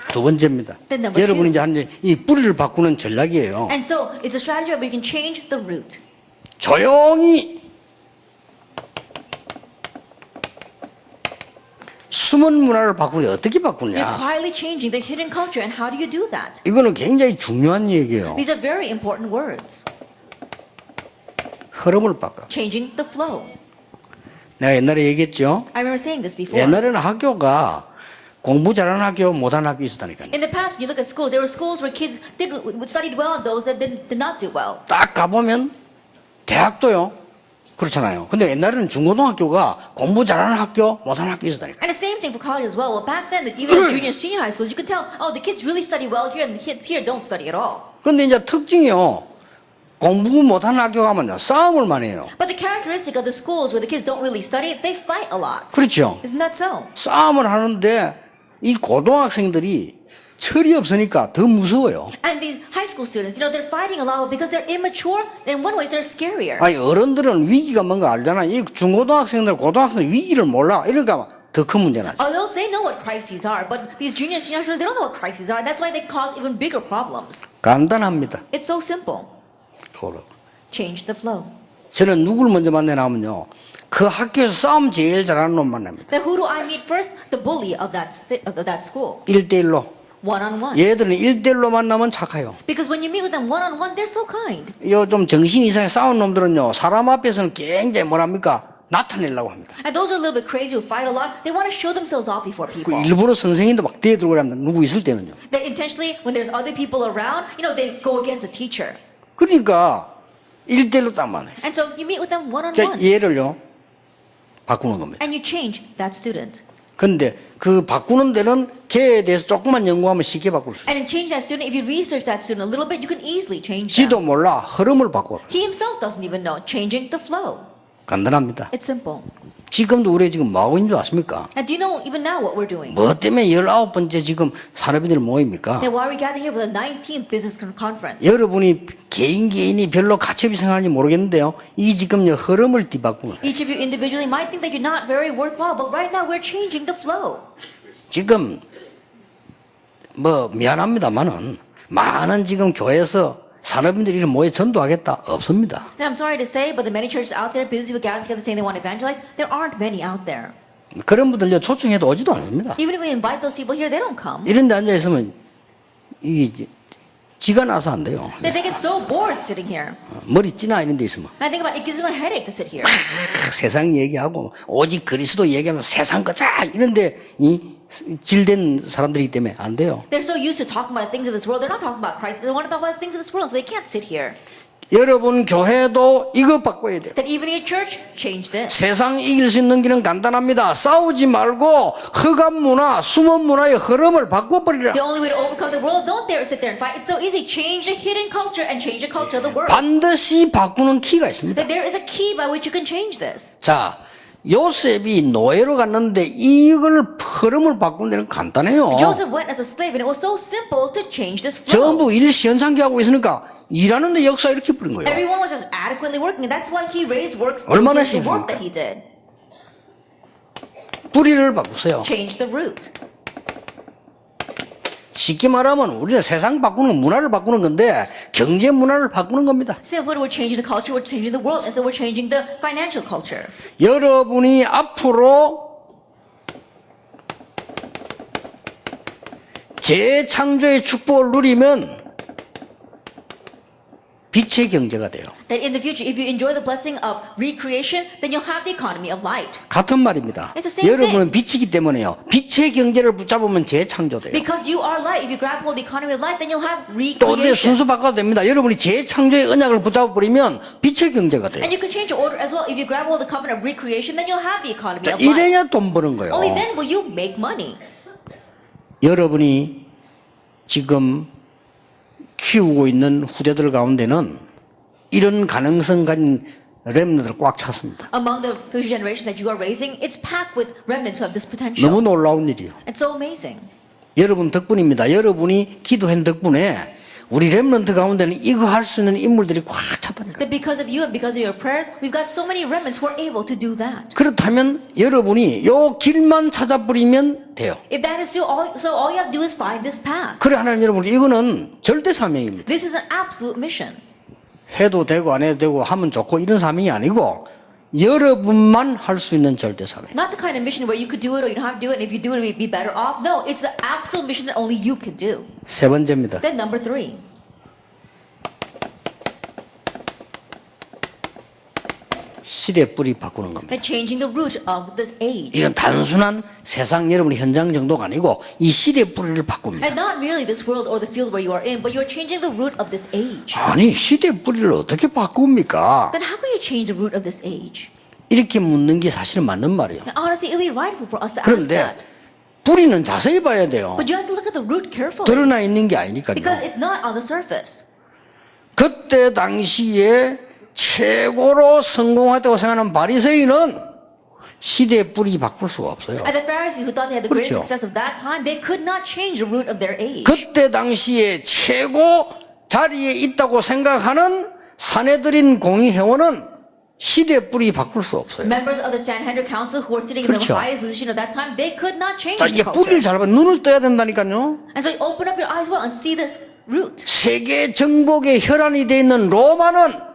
두 번째입니다. Then number 여러분이 two. 이제 이 뿌리를 바꾸는 전략이에요. And so it's a strategy where we can change the root. 조용히 숨은 문화를 바꾸는데 어떻게 You're 바꾸냐? quietly changing the hidden culture. And how do you do that? 이거는 굉장히 중요한 얘기예요. These are very important words. 흐름을 바꿔. Changing the flow. 내가 옛날에 얘기했죠. I remember saying this before. 옛날에는 학교가 공부 잘하는 학교, 못하는 학교 있었다니까요. In the past, when you look at schools, there were schools where kids studied well and those that did not do well. 딱 가보면 대학도요. 그렇잖아요. 근데 옛날에는 중고등학교가 공부 잘하는 학교, 못하는 학교 있었다니까요. And the same thing for college as well. Well, back then, even in junior, senior high schools, you could tell, oh, the kids really study well here and the kids here don't study at all. 근데 이제 특징이요. 공부 못하는 학교 가면요. 싸움을 많이 해요. But the characteristic of the schools where the kids don't really study, they fight a lot. 그렇죠. Isn't that so? 싸움을 하는데 이 고등학생들이 철이 없으니까 더 무서워요. And these high school students, they're fighting a lot because they're immature. In one way, they're scarier. 아니 어른들은 위기가 뭔가 알잖아. 이 중고등학생들, 고등학생들 위기를 몰라. 이러니까 더 큰 문제 나죠. Although they know what crises are, but these junior senior students, they don't know what crises are. That's why they cause even bigger problems. 간단합니다. It's so simple. 그거로. Change the flow. 저는 누굴 먼저 만나냐면요. 그 학교에서 싸움 제일 잘하는 놈 만납니다. Then who do I meet first? The bully of that school. 1대1로. One-on-one. 얘들은 1대1로 만나면 착해요. Because when you meet with them one-on-one, they're so kind. 요 좀 정신 이상에 싸운 놈들은요, 사람 앞에서는 굉장히 뭐랍니까? 나타내려고 합니다. And those are a little bit crazy who fight a lot. They want to show themselves off before 그 people. 일부러 선생님도 막 대들고 그럽니다. 누구 있을 때는요. That intentionally, when there's other people around, they go against the teacher. 그러니까 1대1로 딱 만나요. And so you meet with them 자, one-on-one. 얘를요, 바꾸는 겁니다. And you change that student. 근데 그 바꾸는 데는 걔에 대해서 조금만 연구하면 쉽게 바꿀 수 있어요. And in change that student, if you research that student a little bit, you can easily change 지도 them. 몰라. 흐름을 바꿔. He himself doesn't even know. Changing the flow. 간단합니다. It's simple. 지금도 우리 지금 뭐 하고 있는 줄 아십니까? And do you know even now what we're doing? 뭐 때문에 19번째 지금 산업인들 모입니까? Then why are we gathering here for the 19th business conference? 여러분이 개인이 별로 가치없이 생각하는지 모르겠는데요. 이 지금 흐름을 뒤바꾸는 거예요. Each of you individually might think that you're not very worthwhile, but right now we're changing the flow. 지금 뭐 미안합니다만은 많은 지금 교회에서 산업인들이 이런 모여 전도하겠다 없습니다. And I'm sorry to say, but the many churches out there, busy with gathering together saying they want to evangelize, there aren't many out there. 그런 분들요 초청해도 오지도 않습니다. Even if we invite those people here, they don't come. 이런 데 앉아 있으면 이게 지가 나서 안 돼요. They get so bored sitting here. 머리 찌나 이런 데 있으면 And I think about it, it gives them a headache to sit here. 세상 얘기하고 오직 그리스도 얘기하면 세상 거자 이런데 이 질된 사람들이기 때문에 안 돼요. They're so used to talking about things of this world, they're not talking about Christ, but they want to talk about things of this world, so they can't sit here. 여러분 교회도 이거 바꿔야 돼요. That even in church, change this. 세상 이길 수 있는 길은 간단합니다. 싸우지 말고 흑암 문화, 숨은 문화의 흐름을 바꿔버리라. The only way to overcome the world, don't dare sit there and fight. It's so easy. Change the hidden culture and change the culture of the world. 반드시 바꾸는 키가 있습니다. That there is a key by which you can change this. 자, 요셉이 노예로 갔는데 이걸 흐름을 바꾸는 데는 간단해요. Joseph went as a slave, and it was so simple to change this flow. 전부 일 시원찮게 하고 있으니까 일하는데 역사 이렇게 뿌린 거예요. Everyone was just adequately working, and that's why he raised works 얼마나 the work 쉽습니까? that he did. 뿌리를 바꾸세요. Change the root. 쉽게 말하면 우리는 세상 바꾸는 문화를 바꾸는 건데 경제 문화를 바꾸는 겁니다. Simply, we're changing the culture, we're changing the world, and so we're changing the financial culture. 여러분이 앞으로 재창조의 축복을 누리면 빛의 경제가 돼요. That in the future, if you enjoy the blessing of recreation, then you'll have the economy of light. 같은 말입니다. It's the same 여러분은 빛이기 때문에요. 빛의 경제를 붙잡으면 재창조돼요. Because you are light. If you grab hold of the economy of light, then you'll have 또 근데 recreation. 순서 바꿔도 됩니다. 여러분이 재창조의 언약을 붙잡아버리면 빛의 경제가 돼요. And you can change your order as well. If you grab hold of the covenant of recreation, then you'll have the economy of light. 이래야 돈 버는 거예요. Only then will you make money. 여러분이 지금 키우고 있는 후대들 가운데는 이런 가능성 가진 렘너들 꽉 찼습니다. Among the future generation that you are raising, it's packed with remnants who have this potential. 너무 놀라운 일이에요. It's so amazing. 여러분 덕분입니다. 여러분이 기도한 덕분에 우리 렘넌트 가운데는 이거 할 수 있는 인물들이 꽉 찼다니까. That because of you and because of your prayers, we've got so many remnants who are able to do that. 그렇다면 여러분이 요 길만 찾아버리면 돼요. If that is so all you have to do is find this path. 그래 하나님 여러분 이거는 절대 사명입니다. This is an absolute mission. 해도 되고 안 해도 되고 하면 좋고 이런 사명이 아니고 여러분만 할 수 있는 절대 사명. Not the kind of mission where you could do it or you don't have to do it, and if you do it, you'd be better off. No, it's the absolute mission that only you can do. 세 번째입니다. Then number 3, 시대 뿌리 바꾸는 겁니다. that changing the root of this age. 이건 단순한 세상 여러분의 현장 정도가 아니고 이 시대 뿌리를 바꿉니다. And not merely this world or the field where you are in, but you're changing the root of this age. 아니 시대 뿌리를 어떻게 바꿉니까? Then how can you change the root of this age? 이렇게 묻는 게 사실은 맞는 말이에요. Now, honestly, it would be rightful for us to ask 그런데 that. 뿌리는 자세히 봐야 돼요. But you have to look at the root carefully. 드러나 있는 게 아니니까요. Because it's not on the surface. 그때 당시에 최고로 성공했다고 생각하는 바리새인은 시대의 뿌리 바꿀 수가 없어요. And the Pharisees who thought they had the greatest 그렇죠. success of that time, they could not change the root of their age. 그때 당시에 최고 자리에 있다고 생각하는 사내들인 공의회원은 시대 뿌리 바꿀 수 없어요. Members of the Sanhedrin Council who were sitting in the 그렇죠. highest position of that time, they could not change 자, the 이게 뿌리를 culture. 잘 봐. 눈을 떠야 된다니까요. And so you open up your eyes well and see this root. 세계 정복의 혈안이 돼 있는 로마는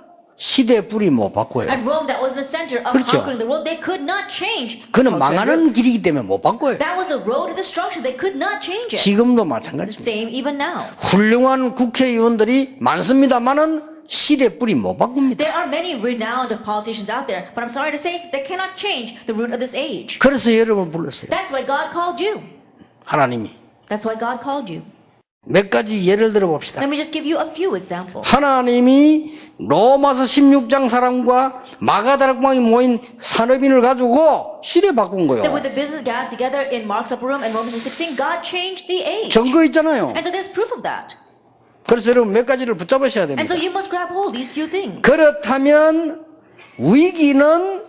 시대 뿌리 못 바꿔요. And Rome, that was the center of 그렇죠. conquering the world, they could not change. 그는 culture and 망하는 root. 길이기 때문에 못 바꿔요. That was a road to destruction. They could not change it. 지금도 The 마찬가지입니다. same even now. 훌륭한 국회의원들이 많습니다만은 시대 뿌리 못 바꿉니다. There are many renowned politicians out there, but I'm sorry to say they cannot change the root of this age. 그래서 여러분 불렀어요. That's why God called you. 하나님이. That's why God called you. 몇 가지 예를 들어 봅시다. Let me just give you a few examples. 하나님이 로마서 16장 사람과 마가다락방이 모인 산업인을 가지고 시대 바꾼 거예요. That with the business gathered together in Mark's upper room and Romans 16, God changed the age. 증거 있잖아요. And so there's proof of that. 그래서 여러분 몇 가지를 붙잡으셔야 And 됩니다. so you must grab hold of these few things. 그렇다면 위기는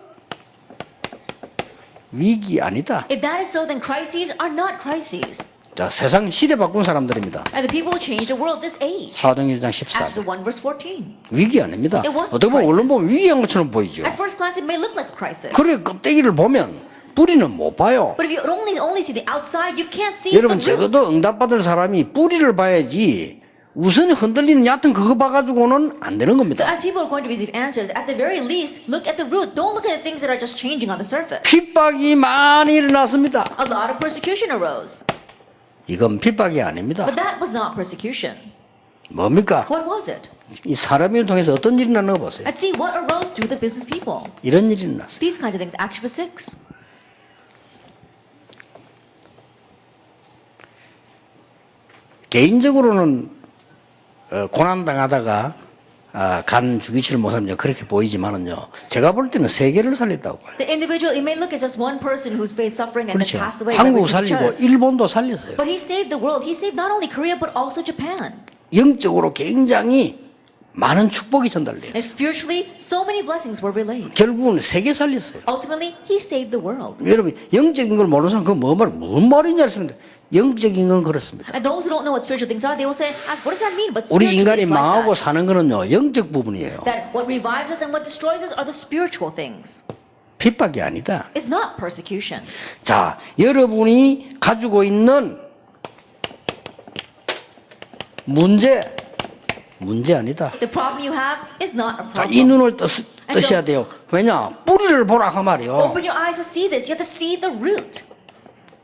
위기 아니다. If that is so, then crises are not crises. 자, 세상 시대 바꾼 사람들입니다. And the people who changed the world this age. 사도행 1장 Acts 14절. 1 verse 14. 위기 아닙니다. It wasn't 어떻게 보면 crisis. 언론 보면 위기한 것처럼 보이죠. At first glance, it may look like a crisis. 그래 껍데기를 보면 뿌리는 못 봐요. But if you only see the outside, you can't see the 여러분 root. 적어도 응답받을 사람이 뿌리를 봐야지 우선 흔들리는 얕은 그거 봐가지고는 안 되는 So 겁니다. as people are going to receive answers, at the very least, look at the root. Don't look at the things that are just changing on the surface. 핍박이 많이 일어났습니다. A lot of persecution arose. 이건 핍박이 아닙니다. But that was not persecution. 뭡니까? What was it? 이 사람을 통해서 어떤 일이 났는 거 보세요. Let's see what arose through the business people. 이런 일이 났어요. These kinds of things. Acts chapter 6. 개인적으로는 고난당하다가 간 주기치를 못하면 그렇게 보이지만은요. 제가 볼 때는 세계를 살렸다고 봐요. The individual, it may look as just one person who's faced suffering and 그렇죠. then passed away. 한국 by the 살리고 church. 일본도 살렸어요. But he saved the world. He saved not only Korea but also Japan. 영적으로 굉장히 많은 축복이 전달돼요. And spiritually, so many blessings were relayed. 결국은 세계 살렸어요. Ultimately, he saved the world. 여러분 영적인 걸 모르는 사람 무슨 말인지 알습니다. 영적인 건 그렇습니다. And those who don't know what spiritual things are, they will say, what does that mean? But 우리 spiritually, 인간이 it's like 망하고 that. 사는 거는요 영적 부분이에요. That what revives us and what destroys us are the spiritual things. 핍박이 아니다. It's not persecution. 자, 여러분이 가지고 있는 문제 아니다. The problem you have is not a 자, 이 problem. 눈을 뜨셔야 돼요. 왜냐? 뿌리를 보라 그 말이요. Open your eyes to see this. You have to see the root.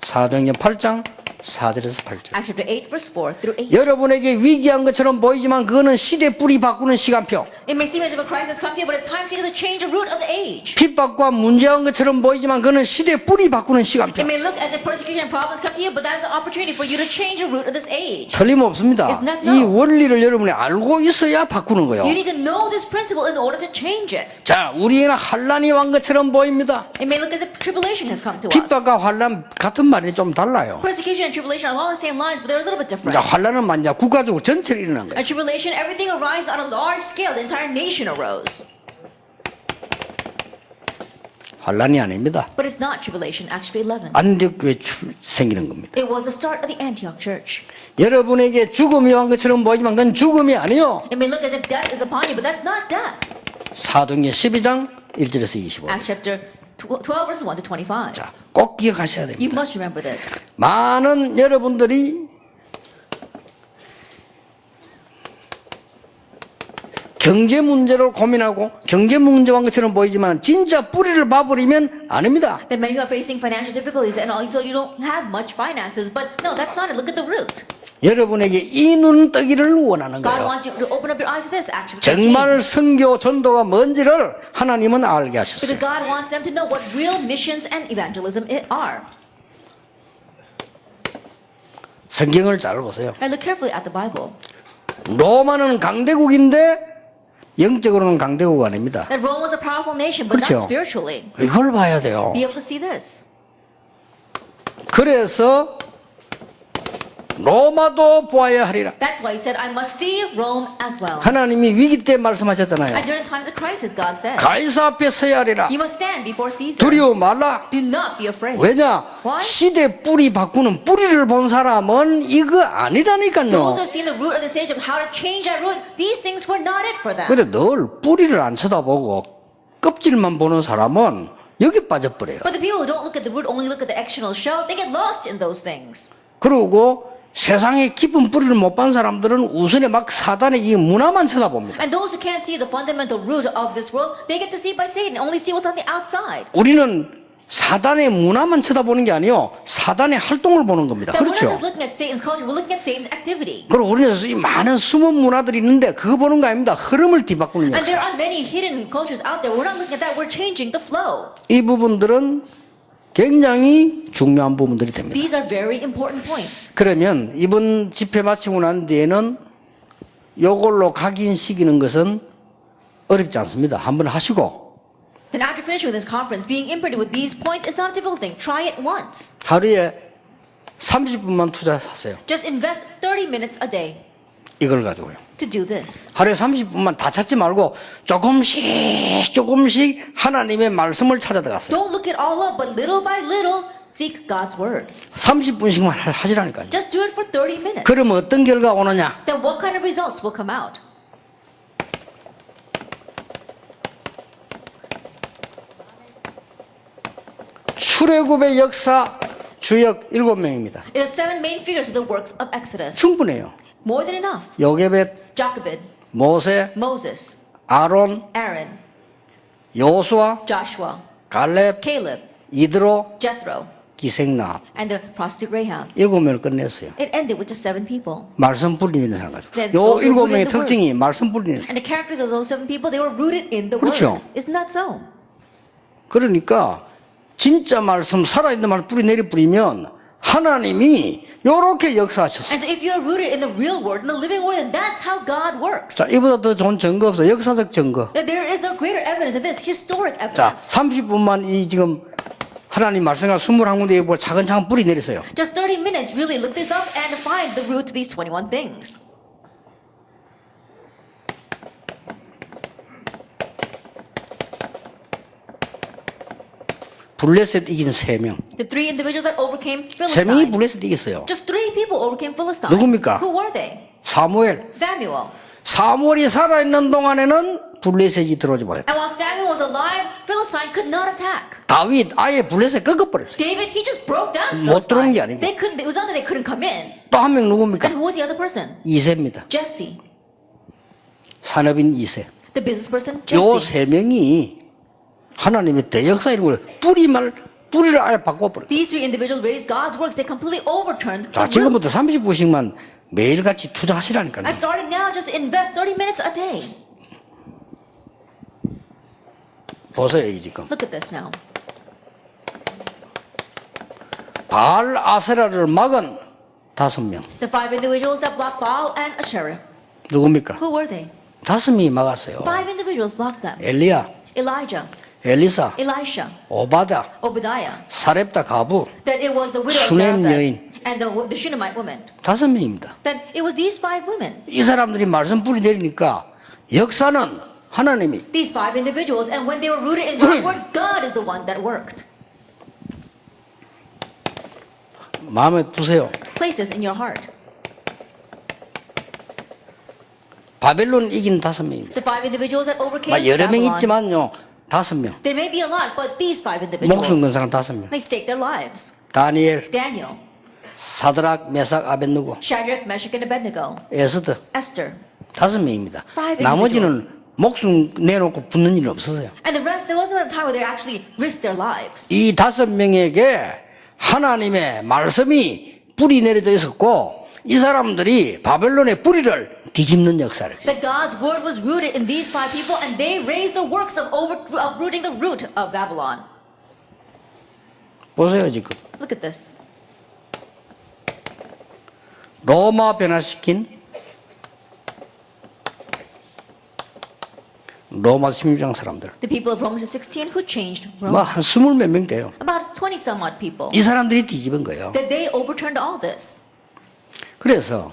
사도행전 8장 4절에서 8절. Acts chapter 8, verse 4 through 8. 여러분에게 위기한 것처럼 보이지만 그거는 시대 뿌리 바꾸는 시간표. It may seem as if a crisis has come to you, but it's time to change the root of the age. 핍박과 문제한 것처럼 보이지만 그거는 시대 뿌리 바꾸는 It 시간표. may look as if persecution and problems come to you, but that is an opportunity for you to change the root of this age. 틀림없습니다. Isn't that so? 이 원리를 여러분이 알고 있어야 바꾸는 거예요. You need to know this principle in order to change it. 자, 우리에는 환란이 완 것처럼 보입니다. It may look as if tribulation has come to us. 핍박과 환란 같은 말이 좀 달라요. Persecution and tribulation are along the same lines, but they're a little bit different. 자, 환란은 만자 국가적으로 전체로 일어난 거예요. And tribulation, everything arises on a large scale. The entire nation arose. 환란이 아닙니다. But it's not tribulation. Acts 11. 안디옥교회 생기는 겁니다. It was the start of the Antioch church. 여러분에게 죽음이 온 것처럼 보이지만 그건 죽음이 아니요. It may look as if death is upon you, but that's not death. 사도행전 12장 1절에서 25절. Acts chapter 12, verses 1 to 25. 자, 꼭 기억하셔야 You 됩니다. must remember this. 많은 여러분들이 경제 문제를 고민하고 경제 문제한 것처럼 보이지만 진짜 뿌리를 봐버리면 아닙니다. That many people are facing financial difficulties and also you don't have much finances, but no, that's not it. Look at the root. 여러분에게 이 눈 뜨기를 원하는 God 거예요. wants you to open up your eyes to this. Acts chapter 13. 정말 선교 전도가 뭔지를 하나님은 알게 Because 하셨어요. God wants them to know what real missions and evangelism are. 성경을 잘 보세요. And look carefully at the Bible. 로마는 강대국인데 영적으로는 강대국 아닙니다. That Rome was a powerful nation, but 그렇죠. not spiritually. 이걸 봐야 돼요. Be able to see this. 그래서 로마도 보아야 하리라. That's why he said, I must see Rome as well. 하나님이 위기 때 말씀하셨잖아요. And during times of crisis, God said, 가이사 앞에 서야 하리라. you must stand before Caesar. 두려워 말라. Do not be afraid. 왜냐? Why? 시대 뿌리 바꾸는 뿌리를 본 사람은 이거 Those 아니라니까요. who have seen the root of the stage of how to change that root, these things were not it for them. 그래 늘 뿌리를 안 쳐다보고 껍질만 보는 사람은 여기 빠져버려요. But the people who don't look at the root, only look at the external shell, they get lost in those things. 그리고 세상에 깊은 뿌리를 못 본 사람들은 우선에 막 사단의 이 문화만 쳐다봅니다. And those who can't see the fundamental root of this world, they get deceived by Satan, only see what's on the outside. 우리는 사단의 문화만 쳐다보는 게 아니요, 사단의 활동을 보는 겁니다. That we're not 그렇죠? just looking at Satan's culture, we're looking at Satan's activity. 그리고 우리는 이 많은 숨은 문화들이 있는데 그거 보는 거 아닙니다. 흐름을 뒤바꾸는 And there 역사. are many hidden cultures out there. We're not looking at that, we're changing the flow. 이 부분들은 굉장히 중요한 부분들이 됩니다. These are very important points. 그러면 이번 집회 마치고 난 뒤에는 요걸로 각인시키는 것은 어렵지 않습니다. 한번 하시고 Then after finishing with this conference, being imprinted with these points is not a difficult thing. Try it once. 하루에 30분만 투자하세요. Just invest 30 minutes a day 이걸 가지고요. to do this. 하루에 30분만 다 찾지 말고 조금씩 하나님의 말씀을 찾아 들어가세요. Don't look it all up, but little by little, seek God's word. 30분씩만 하시라니까요. Just do it for 30 minutes. 그러면 어떤 결과가 오느냐? Then what kind of results will come out? 출애굽의 역사 주역 7명입니다. It has 7 main figures of the works of Exodus. 충분해요. More than enough. 요게벳, Jochebed, 모세, Moses, 아론, Aaron, 요수아, Joshua, 갈렙, Caleb, 이드로, Jethro, 기생나합. and the prostitute Rahab. 7명을 끝냈어요. It ended with just 7 people. 말씀 뿌리는 사람 가지고. Then 요 those who rooted 7명의 the word. 특징이 말씀 뿌리는. And the characters of those 7 people, they were rooted in the 그렇죠. word. Isn't that so? 그러니까 진짜 말씀 살아있는 말 뿌리 내리 뿌리면 하나님이 요렇게 역사하셨어요. And so if you're rooted in the real word, in the living word, then that's how God works. 자, 이보다 더 좋은 증거 없어요. 역사적 증거. That there is no greater evidence than this, historic 자, evidence. 30분만 이 지금 하나님 말씀과 21군데에 뭐 차근차근 뿌리 내리세요. Just 30 minutes, really look this up and find the root to these 21 things. 블레셋 이긴 3명. The 3 individuals that overcame 3명이 Philistine. 블레셋 이겼어요. Just 3 people overcame Philistine. 누굽니까? Who were they? 사무엘. Samuel. 사무엘이 살아있는 동안에는 블레셋이 들어오지 못했다. And while Samuel was alive, Philistine could not attack. 다윗 아예 블레셋 꺾어버렸어요. David, he just broke down 못 들어온 게 Philistine. 아니고. They couldn't, it was not that they couldn't come in. 또 한 명 누굽니까? And who was the other person? 이세입니다. Jesse. 산업인 이세. The business person, 요 Jesse. 3명이 하나님의 대역사 이런 걸 뿌리를 아예 바꿔버려. These 3 individuals raised God's works. They completely overturned 자, the root. 지금부터 30분씩만 매일같이 투자하시라니까요. I started now, just invest 30 minutes a day. 보세요, 이 지금. Look at this now. 바알 아세라를 막은 5명. The 5 individuals that blocked Baal and Asherah. 누굽니까? Who were they? 5명이 막았어요. 5 individuals blocked them. 엘리야, Elijah, 엘리사, Elisha, 오바다, Obadiah. 사렙다 가부. That it was the widow of 수넴 Zarephath 여인. and the Shunammite woman. 5명입니다. That it was these 5 women. 이 사람들이 말씀 뿌리 내리니까 역사는 하나님이 These 5 individuals, and when they were rooted in God's word, God is the one that worked. 마음에 두세요. Place this in your heart. 바벨론 이긴 5명입니다. The 5 individuals that overcame 여러 명 Babylon. 있지만요, 5명. There may be a lot, but these 5 목숨 건 individuals, 사람 5명. they staked their lives. 다니엘, Daniel, 사드락, 메삭, 아벤누고, Shadrach, Meshach, and Abednego, 에스더 Esther. 5명입니다. Five 나머지는 목숨 내놓고 붙는 일이 없었어요. And the rest, there wasn't a time where they actually risked their lives. 이 5명에게 하나님의 말씀이 뿌리 내려져 있었고 이 사람들이 바벨론의 뿌리를 뒤집는 역사를 해요. That God's word was rooted in these 5 people, and they raised the works of uprooting the root of Babylon. 보세요 지금 Look at this. 로마 변화시킨 로마 16장 사람들 The people of Romans 16 who changed Rome. 뭐 한 20 몇 명 돼요. About 20 some odd people. 이 사람들이 뒤집은 거예요. That they overturned all this. 그래서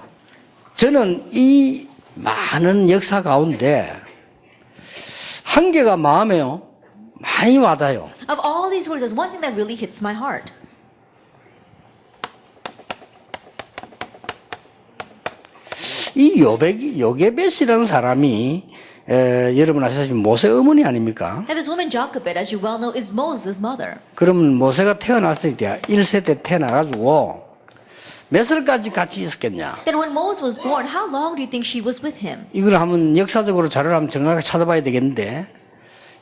저는 이 많은 역사 가운데 한 개가 마음에요 많이 와닿아요. Of all these words, there's one thing that really hits my heart. 이 요게벳이라는 사람이 여러분 아시다시피 모세 어머니 아닙니까? And this woman Jochebed, as you well know, is Moses' mother. 그러면 모세가 태어났을 때 1세 때 태어나가지고 몇 살까지 같이 있었겠냐? Then when Moses was born, how long do you think she was with him? 이걸 한번 역사적으로 자료를 한번 정확하게 찾아봐야 되겠는데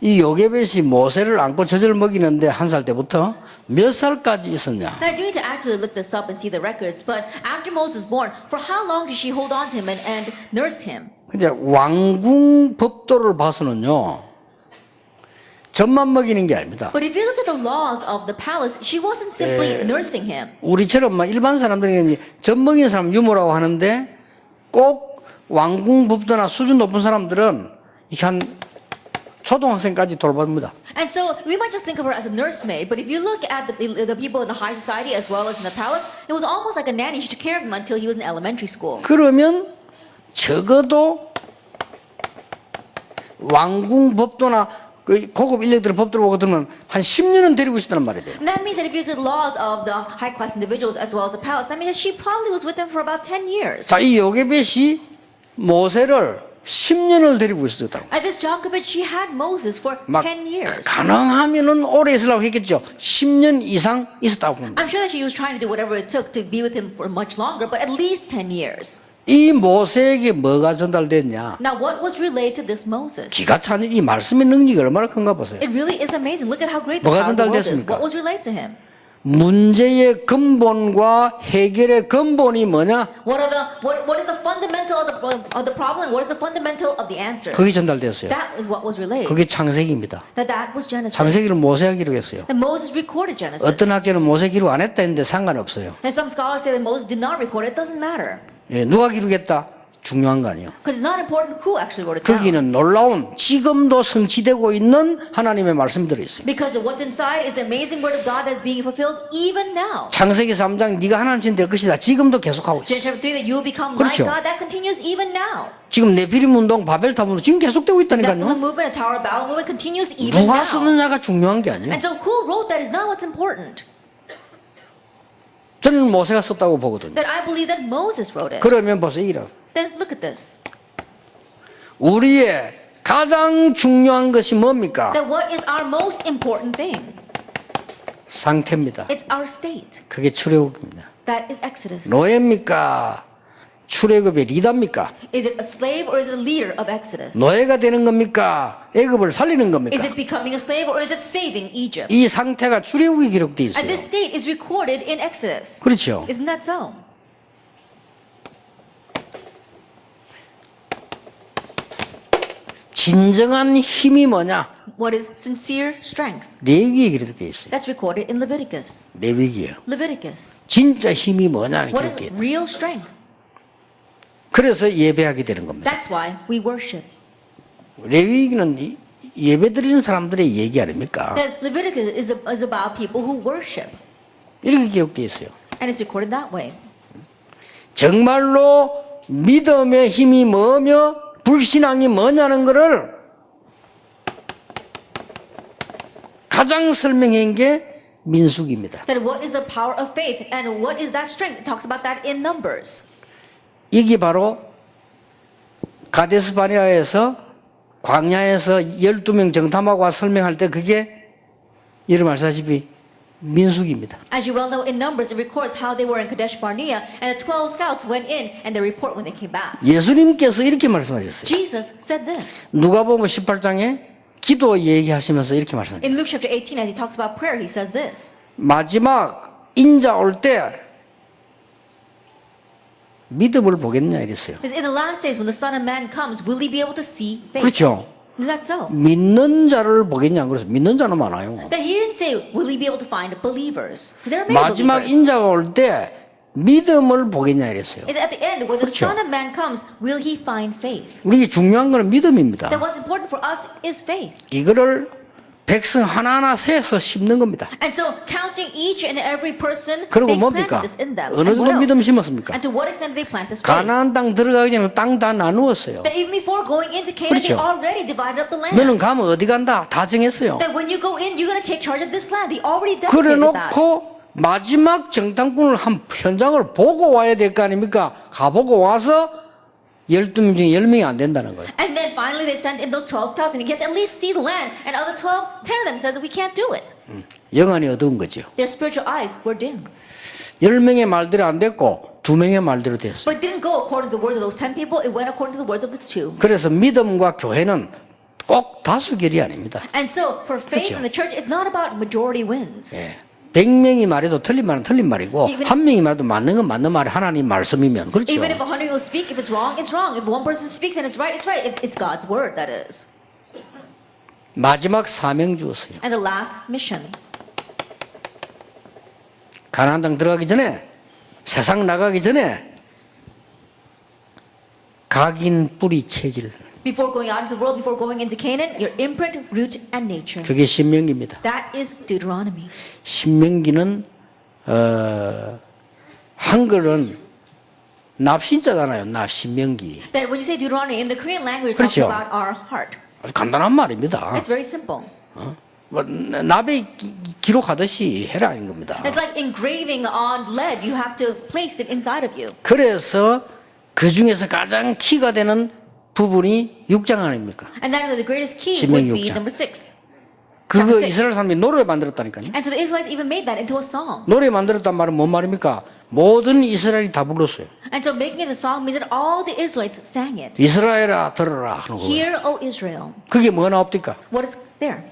이 요게벳이 모세를 안고 젖을 먹이는데 1살 때부터 몇 살까지 있었냐? Now, I do need to actually look this up and see the records, but after Moses was born, for how long did she hold on to him and nurse him? 이제 왕궁 법도를 봐서는요, 젖만 먹이는 게 아닙니다. But if you look at the laws of the palace, she wasn't simply nursing him. 우리처럼 막 일반 사람들이 젖 먹이는 사람 유모라고 하는데 꼭 왕궁 법도나 수준 높은 사람들은 이렇게 한 초등학생까지 돌봅니다. And so we might just think of her as a nursemaid, but if you look at the people in the high society as well as in the palace, it was almost like a nanny. She took care of him until he was in elementary school. 그러면 적어도 왕궁 법도나 그 고급 인력들의 법도를 보고 들으면 한 10년은 데리고 있었다는 말이 돼요. And that means that if you look at the laws of the high class individuals as well as the palace, that means that she probably was with them for about 10 years. 자, 이 요게벳이 모세를 10년을 데리고 있었다고. At this Jochebed, she had Moses for 막 10 years. 가능하면은 오래 있으려고 했겠죠. 10년 이상 있었다고 봅니다. I'm sure that she was trying to do whatever it took to be with him for much longer, but at least 10 years. 이 모세에게 뭐가 전달됐냐? Now, what was relayed to this Moses? 기가 차는 이 말씀의 능력이 얼마나 큰가 보세요. It really is amazing. Look at how great the 뭐가 power of the word is. 전달됐습니까? What was relayed to him? 문제의 근본과 해결의 근본이 뭐냐? What is the fundamental of the problem? What is the fundamental of the answers? 그게 전달됐어요. That is what was relayed. 그게 창세기입니다. That was Genesis. 창세기를 모세가 기록했어요. And Moses recorded Genesis. 어떤 학교는 모세 기록 안 했다 했는데 상관없어요. And some scholars say that Moses did not record it. It doesn't matter. 예, 누가 기록했다? 중요한 거 아니에요. Because it's not important who actually wrote it down. 거기는 놀라운 지금도 성취되고 있는 하나님의 말씀이 들어있어요. Because what's inside is the amazing word of God that's being fulfilled even now. 창세기 3장 네가 하나님 될 것이다. 지금도 계속하고 있어요. Genesis chapter 3 that you will become 그렇죠. like God, that continues even now. 지금 네피림 운동, 바벨탑 운동 지금 계속되고 The Nephilim 있다니까요. movement, the Tower of Babel movement continues even 누가 now. 쓰느냐가 중요한 게 아니에요. And so who wrote that is not what's important. 저는 모세가 썼다고 보거든요. That I believe that Moses wrote it. 그러면 보세요. 이런 Then look at this. 우리의 가장 중요한 것이 뭡니까? That what is our most important thing? 상태입니다. It's our state. 그게 출애굽입니다. That is Exodus. 노예입니까? 출애굽의 리더입니까? Is it a slave or is it a leader of Exodus? 노예가 되는 겁니까? 애굽을 살리는 겁니까? Is it becoming a slave or is it saving Egypt? 이 상태가 출애굽에 기록되어 And 있어요. this state is recorded in Exodus. 그렇죠. Isn't that so? 진정한 힘이 뭐냐? What is sincere strength? 레위기에 기록되어 있어요. That's recorded in Leviticus. 레위기요. Leviticus. 진짜 힘이 뭐냐는 What is 기록되어 있어요. real strength? 그래서 예배하게 되는 겁니다. That's why we worship. 레위기는 예배 드리는 사람들의 얘기 아닙니까? That Leviticus is about people who worship. 이렇게 기록되어 있어요. And it's recorded that way. 정말로 믿음의 힘이 뭐며 불신앙이 뭐냐는 것을 가장 설명한 게 민수기입니다. That what is the power of faith and what is that strength? It talks about that in Numbers. 이게 바로 가데스 바네아에서 광야에서 12명 정탐하고 설명할 때 그게 여러분 아시다시피 민수기입니다. As you well know, in Numbers it records how they were in Kadesh Barnea and the 12 scouts went in and they report when they came back. 예수님께서 이렇게 말씀하셨어요. Jesus said this. 누가복음 18장에 기도 얘기하시면서 이렇게 말씀하셨어요. In Luke chapter 18, as he talks about prayer, he says this. 마지막 인자 올 때 믿음을 보겠냐 이랬어요. Because in the last days when the Son of Man comes, will he be able to see faith? 그렇죠. Is that so? 믿는 자를 보겠냐 그래서 믿는 자는 많아요. That he didn't say, will he be able to find believers? Because there are many 마지막 believers. 인자가 올 때 믿음을 보겠냐 이랬어요. Is at the end, when the 그렇죠. Son of Man comes, will he find faith? 우리 중요한 거는 믿음입니다. That what's important for us is faith. 이거를 백성 하나하나 세서 심는 겁니다. And so counting each and every person, 그리고 they 뭡니까? planted this in them. 어느 And 정도 what 믿음 else? 심었습니까? And to what extent did they plant this faith? 가나안 땅 들어가기 전에 땅 다 나누었어요. That even before going into Canaan, 그렇죠. they already divided up the land. 너는 가면 어디 간다 다 정했어요. That when you go in, you're going to take charge of this land. They already designated that. 그래놓고 마지막 정탐꾼을 한 현장을 보고 와야 될 거 아닙니까? 가보고 와서 12명 중에 10명이 안 된다는 거예요. And then finally they sent in those 12 scouts and you get to at least see the land. And other 10 of them said that we can't do it. 영안이 어두운 거죠. Their spiritual eyes were dim. 10명의 말대로 안 됐고 2명의 말대로 됐어요. But it didn't go according to the words of those 10 people. It went according to the words of the 2. 그래서 믿음과 교회는 꼭 다수결이 아닙니다. And so for faith 그렇죠. in the church, it's not about majority wins. 예. 100명이 말해도 틀린 말은 틀린 말이고 Even- 한 명이 말해도 맞는 건 맞는 말이 하나님 말씀이면 그렇죠. Even if 100 people speak, if it's wrong, it's wrong. If one person speaks and it's right, it's right. If it's God's word, that is. 마지막 사명 주었어요. And the last mission. 가나안 땅 들어가기 전에 세상 나가기 전에 각인 뿌리 체질 Before going out into the world, before going into Canaan, your imprint, root, and nature. 그게 신명기입니다. That is Deuteronomy. 신명기는 한글은 납신자잖아요. 납신명기. That when you say Deuteronomy in the Korean language, 그렇죠. talking about our heart. 아주 간단한 말입니다. It's very simple. 뭐, 납에 기록하듯이 해라는 겁니다. It's like engraving on lead. You have to place it inside of you. 그래서 그 중에서 가장 키가 되는 부분이 6장 아닙니까? And that is the greatest key 신명기 would be 6장. number 6. 그거 Chapter 6. 이스라엘 사람들이 노래 만들었다니까요. And so the Israelites even made that into a song. 노래 만들었단 말은 뭔 말입니까? 모든 이스라엘이 다 불렀어요. And so making it a song means that all the Israelites sang it. 이스라엘아 들어라 하는 거예요. Hear, O Israel. 그게 뭐가 나옵니까? What is there?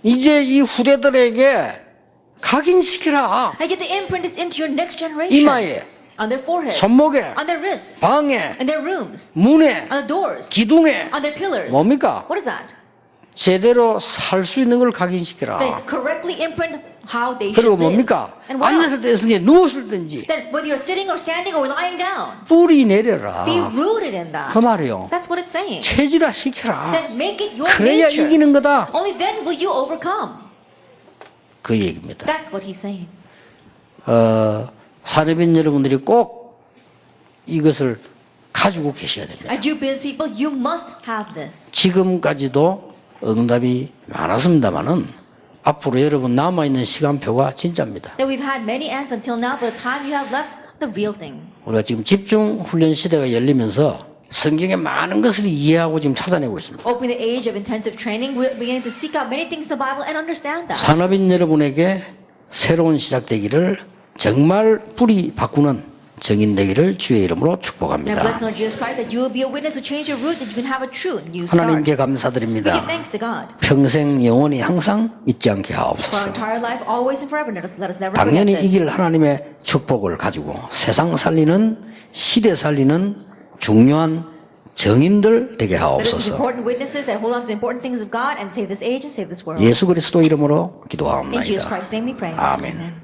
이제 이 후대들에게 각인시키라. I get the imprint is into your next generation. 이마에, On their foreheads. 손목에, On their wrists. 방에, In their rooms. 문에, On the doors. 기둥에 On their pillars. 뭡니까? What is that? 제대로 살 수 있는 걸 각인시키라. They correctly imprint how they 그리고 should live. 뭡니까? And what 앉았을 else? 때든지 누웠을 때든지 That whether you're sitting or standing or lying down, 뿌리 내려라. be rooted in that. 그 말이요. That's what it's saying. 체질화 시켜라. Then make it your 그래야 nature. 이기는 거다. Only then will you overcome. 그 얘기입니다. That's what he's saying. 사례빈 여러분들이 꼭 이것을 가지고 계셔야 됩니다. As you business people, you must have this. 지금까지도 응답이 많았습니다만은 앞으로 여러분 남아있는 시간표가 진짜입니다. That we've had many answers until now, but the time you have left, the real thing. 우리가 지금 집중 훈련 시대가 열리면서 성경의 많은 것을 이해하고 지금 찾아내고 있습니다. Opening the age of intensive training, we're beginning to seek out many things in the Bible and understand that. 산업인 여러분에게 새로운 시작되기를 정말 뿌리 바꾸는 정인 되기를 주의 이름으로 And 축복합니다. bless Lord Jesus Christ that you will be a witness to change your root, that you can have a true new start. 하나님께 We 감사드립니다. give thanks to God. 평생 영원히 항상 잊지 않게 For our 하옵소서. entire life, always and forever, let us never forget 당연히 이길 this. 하나님의 축복을 가지고 세상 살리는 시대 살리는 중요한 정인들 되게 Let us be 하옵소서. important witnesses that hold on to the important things of God and save this age and save this world. 예수 그리스도 이름으로 In Jesus 기도하옵나이다. Christ's name we pray. 아멘. Amen.